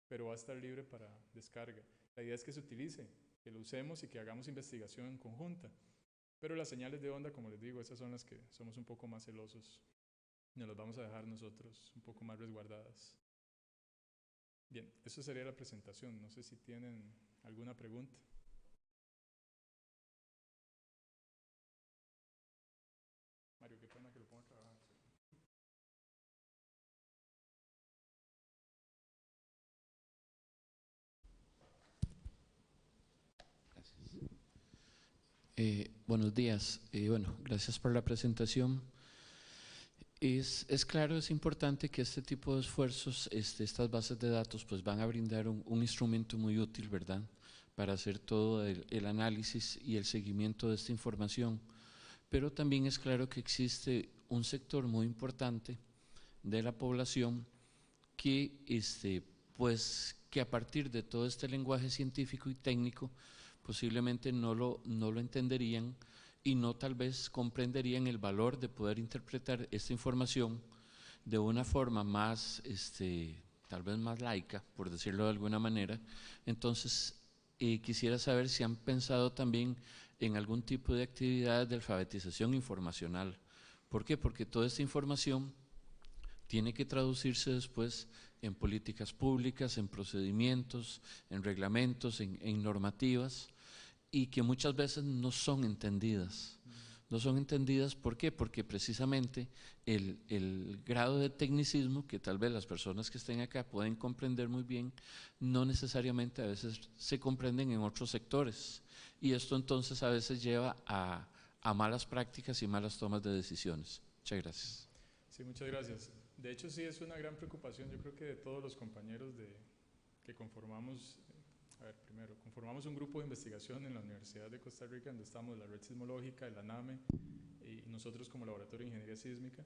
pero va a estar libre para descarga. La idea es que se utilice, que lo usemos y que hagamos investigación en conjunta. Pero las señales de onda, como les digo, esas son las que somos un poco más celosos. Nos las vamos a dejar nosotros un poco más resguardadas. Bien, eso sería la presentación. No sé si tienen alguna pregunta. Mario, qué pena que lo ponga a trabajar. Buenos días. Bueno, gracias por la presentación. Es claro, es importante que este tipo de esfuerzos, estas bases de datos, pues van a brindar un instrumento muy útil, ¿verdad?, para hacer todo el análisis y el seguimiento de esta información. Pero también es claro que existe un sector muy importante de la población que, pues, que a partir de todo este lenguaje científico y técnico posiblemente no lo entenderían y no tal vez comprenderían el valor de poder interpretar esta información de una forma más, tal vez más laica, por decirlo de alguna manera. Entonces, quisiera saber si han pensado también en algún tipo de actividades de alfabetización informacional. ¿Por qué? Porque toda esta información tiene que traducirse después en políticas públicas, en procedimientos, en reglamentos, en normativas, y que muchas veces no son entendidas. No son entendidas, ¿por qué? Porque precisamente el grado de tecnicismo que tal vez las personas que estén acá pueden comprender muy bien, no necesariamente a veces se comprenden en otros sectores. Y esto entonces a veces lleva a malas prácticas y malas tomas de decisiones. Muchas gracias. Sí, muchas gracias. De hecho, sí es una gran preocupación, yo creo que de todos los compañeros que conformamos. A ver, primero, conformamos un grupo de investigación en la Universidad de Costa Rica, donde estamos la Red Sismológica, la NAME y nosotros como Laboratorio de Ingeniería Sísmica.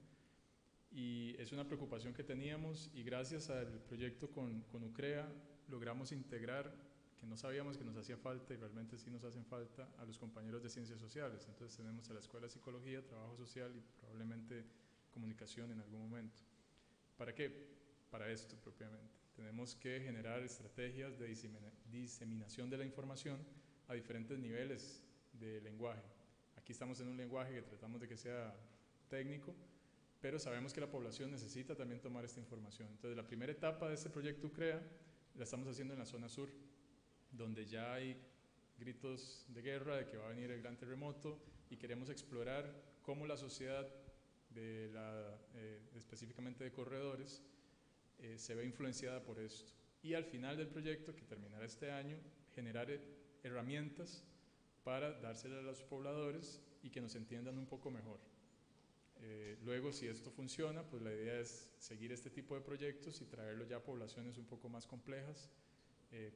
Y es una preocupación que teníamos, y gracias al proyecto con UCREA logramos integrar, que no sabíamos que nos hacía falta y realmente sí nos hacen falta, a los compañeros de Ciencias Sociales. Entonces tenemos a la Escuela de Psicología, Trabajo Social y probablemente Comunicación en algún momento. ¿Para qué? Para esto propiamente. Tenemos que generar estrategias de diseminación de la información a diferentes niveles de lenguaje. Aquí estamos en un lenguaje que tratamos de que sea técnico, pero sabemos que la población necesita también tomar esta información. Entonces, la primera etapa de este proyecto UCREA la estamos haciendo en la zona sur, donde ya hay gritos de guerra, de que va a venir el gran terremoto, y queremos explorar cómo la sociedad, específicamente de corredores, se ve influenciada por esto. Y al final del proyecto, que terminará este año, generar herramientas para dárselas a los pobladores y que nos entiendan un poco mejor. Luego, si esto funciona, pues la idea es seguir este tipo de proyectos y traerlo ya a poblaciones un poco más complejas,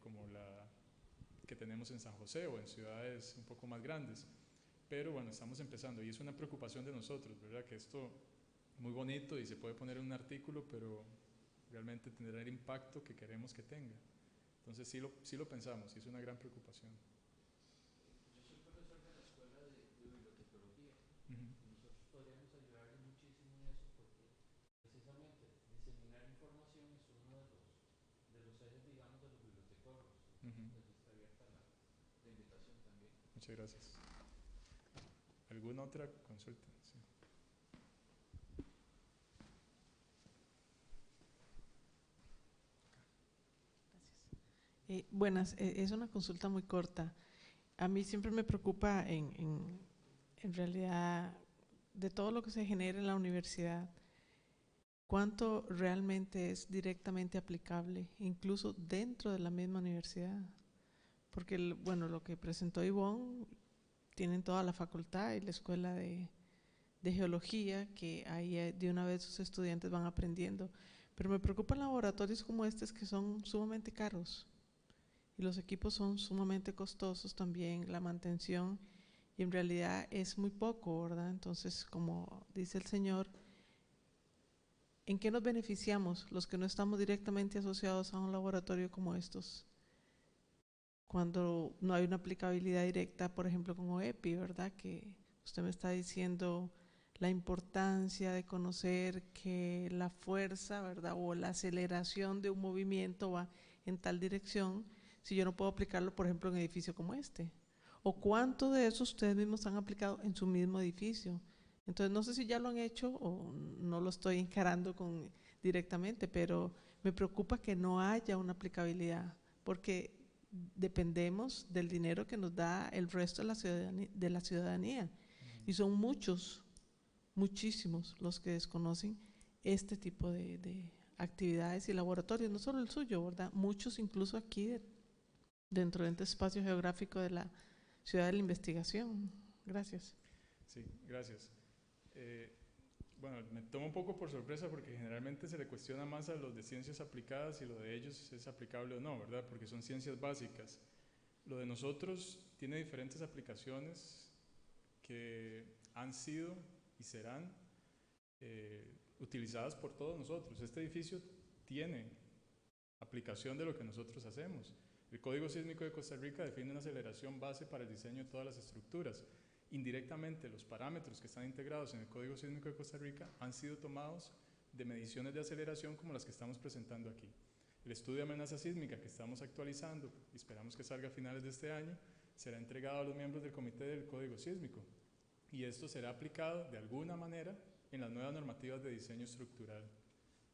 como la que tenemos en San José o en ciudades un poco más grandes. Pero bueno, estamos empezando y es una preocupación de nosotros, ¿verdad? Que esto es muy bonito y se puede poner en un artículo, pero realmente tendrá el impacto que queremos que tenga. Entonces sí lo pensamos y es una gran preocupación. Yo soy profesor de la Escuela de Bibliotecología. Nosotros podríamos ayudarle muchísimo en eso porque precisamente diseminar información es uno de los ejes, digamos, de los bibliotecólogos. Entonces está abierta la invitación también. Muchas gracias. ¿Alguna otra consulta? Sí. Buenas, es una consulta muy corta. A mí siempre me preocupa en realidad de todo lo que se genera en la universidad, cuánto realmente es directamente aplicable, incluso dentro de la misma universidad. Porque, bueno, lo que presentó Ivonne, tienen toda la facultad y la escuela de geología, que ahí de una vez sus estudiantes van aprendiendo. Pero me preocupan laboratorios como estos que son sumamente caros. Y los equipos son sumamente costosos también, la mantención, y en realidad es muy poco, ¿verdad? Entonces, como dice el señor, ¿en qué nos beneficiamos los que no estamos directamente asociados a un laboratorio como estos? Cuando no hay una aplicabilidad directa, por ejemplo, con OEPI, ¿verdad? Que usted me está diciendo la importancia de conocer que la fuerza, ¿verdad? O la aceleración de un movimiento va en tal dirección, si yo no puedo aplicarlo, por ejemplo, en un edificio como este. ¿O cuánto de eso ustedes mismos han aplicado en su mismo edificio? Entonces, no sé si ya lo han hecho o no lo estoy encarando directamente, pero me preocupa que no haya una aplicabilidad, porque dependemos del dinero que nos da el resto de la ciudadanía. Y son muchos, muchísimos los que desconocen este tipo de actividades y laboratorios, no solo el suyo, ¿verdad? Muchos incluso aquí dentro de este espacio geográfico de la ciudad de la investigación. Gracias. Sí, gracias. Bueno, me tomo un poco por sorpresa porque generalmente se le cuestiona más a los de ciencias aplicadas y lo de ellos es aplicable o no, ¿verdad? Porque son ciencias básicas. Lo de nosotros tiene diferentes aplicaciones que han sido y serán utilizadas por todos nosotros. Este edificio tiene aplicación de lo que nosotros hacemos. El Código Sísmico de Costa Rica define una aceleración base para el diseño de todas las estructuras. Indirectamente, los parámetros que están integrados en el Código Sísmico de Costa Rica han sido tomados de mediciones de aceleración como las que estamos presentando aquí. El estudio de amenaza sísmica que estamos actualizando y esperamos que salga a finales de este año será entregado a los miembros del Comité del Código Sísmico y esto será aplicado de alguna manera en las nuevas normativas de diseño estructural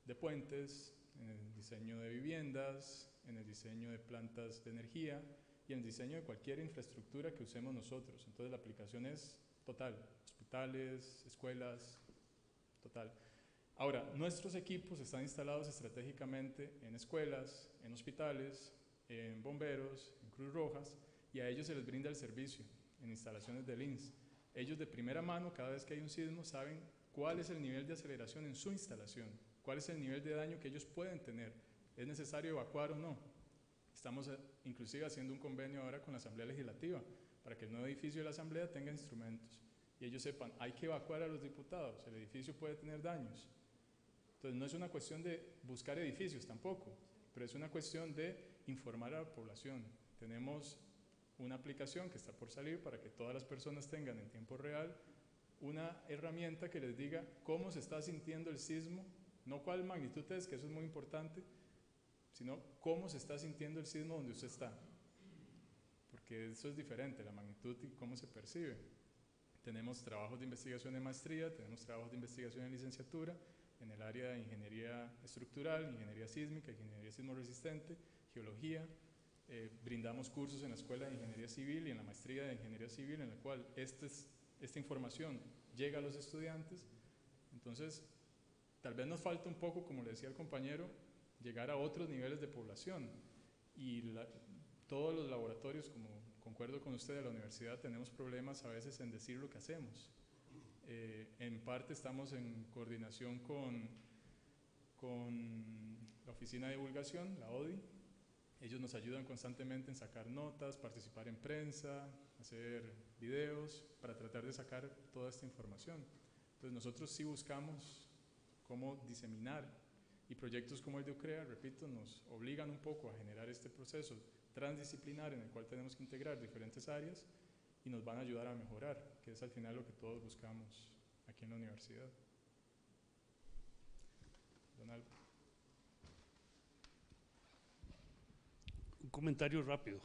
de puentes, en el diseño de viviendas, en el diseño de plantas de energía y en el diseño de cualquier infraestructura que usemos nosotros. Entonces la aplicación es total, hospitales, escuelas, total. Ahora, nuestros equipos están instalados estratégicamente en escuelas, en hospitales, en bomberos, en Cruz Rojas, y a ellos se les brinda el servicio en instalaciones del INS. Ellos de primera mano, cada vez que hay un sismo, saben cuál es el nivel de aceleración en su instalación, cuál es el nivel de daño que ellos pueden tener, ¿es necesario evacuar o no? Estamos inclusive haciendo un convenio ahora con la Asamblea Legislativa para que el nuevo edificio de la Asamblea tenga instrumentos y ellos sepan, hay que evacuar a los diputados, el edificio puede tener daños. Entonces no es una cuestión de buscar edificios tampoco, pero es una cuestión de informar a la población. Tenemos una aplicación que está por salir para que todas las personas tengan en tiempo real una herramienta que les diga cómo se está sintiendo el sismo, no cuál magnitud es, que eso es muy importante, sino cómo se está sintiendo el sismo donde usted está, porque eso es diferente, la magnitud y cómo se percibe. Tenemos trabajos de investigación de maestría, tenemos trabajos de investigación de licenciatura en el área de ingeniería estructural, ingeniería sísmica, ingeniería sismoresistente, geología. Brindamos cursos en la Escuela de Ingeniería Civil y en la Maestría de Ingeniería Civil, en la cual esta información llega a los estudiantes. Entonces, tal vez nos falta un poco, como le decía el compañero, llegar a otros niveles de población. Y todos los laboratorios, como concuerdo con usted de la universidad, tenemos problemas a veces en decir lo que hacemos. En parte estamos en coordinación con la Oficina de Divulgación, la ODI. Ellos nos ayudan constantemente en sacar notas, participar en prensa, hacer videos, para tratar de sacar toda esta información. Entonces nosotros sí buscamos cómo diseminar, y proyectos como el de UCREA, repito, nos obligan un poco a generar este proceso transdisciplinar en el cual tenemos que integrar diferentes áreas y nos van a ayudar a mejorar, que es al final lo que todos buscamos aquí en la universidad. Donaldo. Un comentario rápido,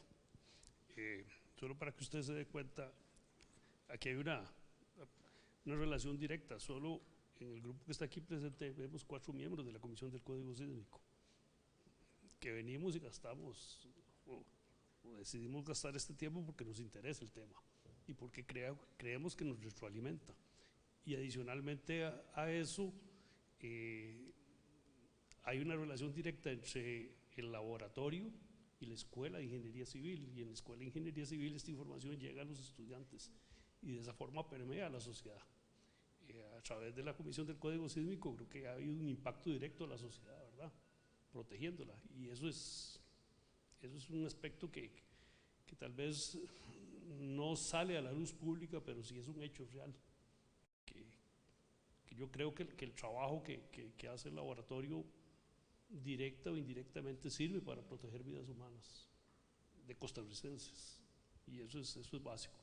solo para que usted se dé cuenta, aquí hay una relación directa. Solo en el grupo que está aquí presente vemos 4 miembros de la Comisión del Código Sísmico, que venimos y gastamos, o decidimos gastar este tiempo porque nos interesa el tema y porque creemos que nos retroalimenta. Y adicionalmente a eso, hay una relación directa entre el laboratorio y la Escuela de Ingeniería Civil, y en la Escuela de Ingeniería Civil esta información llega a los estudiantes y de esa forma permea a la sociedad. A través de la Comisión del Código Sísmico creo que ha habido un impacto directo a la sociedad, ¿verdad? Protegiéndola, y eso es un aspecto que tal vez no sale a la luz pública, pero sí es un hecho real, que yo creo que el trabajo que hace el laboratorio directa o indirectamente sirve para proteger vidas humanas de costarricenses, y eso es básico.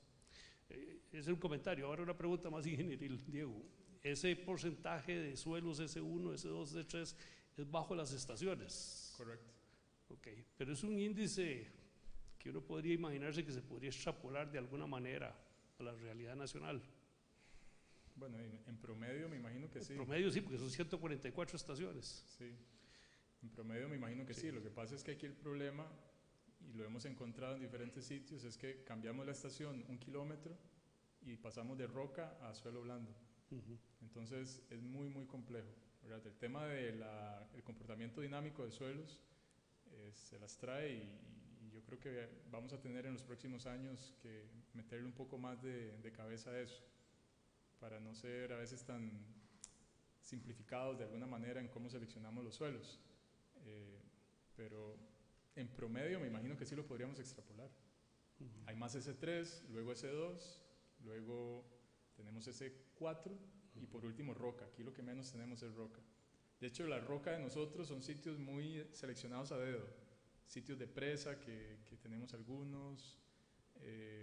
Ese es un comentario. Ahora una pregunta más ingenieril, Diego. ¿Ese porcentaje de suelos S1, S2, S3 es bajo las estaciones? Correcto. Ok, pero es un índice que uno podría imaginarse que se podría extrapolar de alguna manera a la realidad nacional. Bueno, en promedio me imagino que sí. En promedio sí, porque son 144 estaciones. Sí, en promedio me imagino que sí. Lo que pasa es que aquí el problema, y lo hemos encontrado en diferentes sitios, es que cambiamos la estación 1 kilómetro y pasamos de roca a suelo blando. Entonces es muy, muy complejo, ¿verdad? El tema del comportamiento dinámico de suelos se las trae, y yo creo que vamos a tener en los próximos años que meterle un poco más de cabeza a eso, para no ser a veces tan simplificados de alguna manera en cómo seleccionamos los suelos. Pero en promedio me imagino que sí lo podríamos extrapolar. Hay más S3, luego S2, luego tenemos S4 y por último roca. Aquí lo que menos tenemos es roca. De hecho, la roca de nosotros son sitios muy seleccionados a dedo, sitios de presa que tenemos algunos,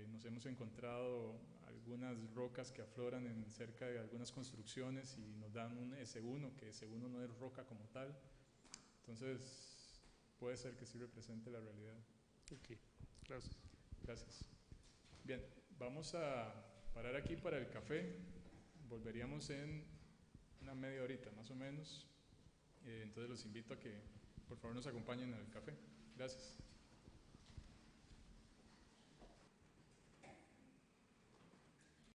nos hemos encontrado algunas rocas que afloran cerca de algunas construcciones y nos dan un S1, que S1 no es roca como tal, entonces puede ser que sí represente la realidad. Ok, gracias. Gracias. Bien, vamos a parar aquí para el café, volveríamos en una media horita más o menos. Entonces los invito a que por favor nos acompañen al café. Gracias.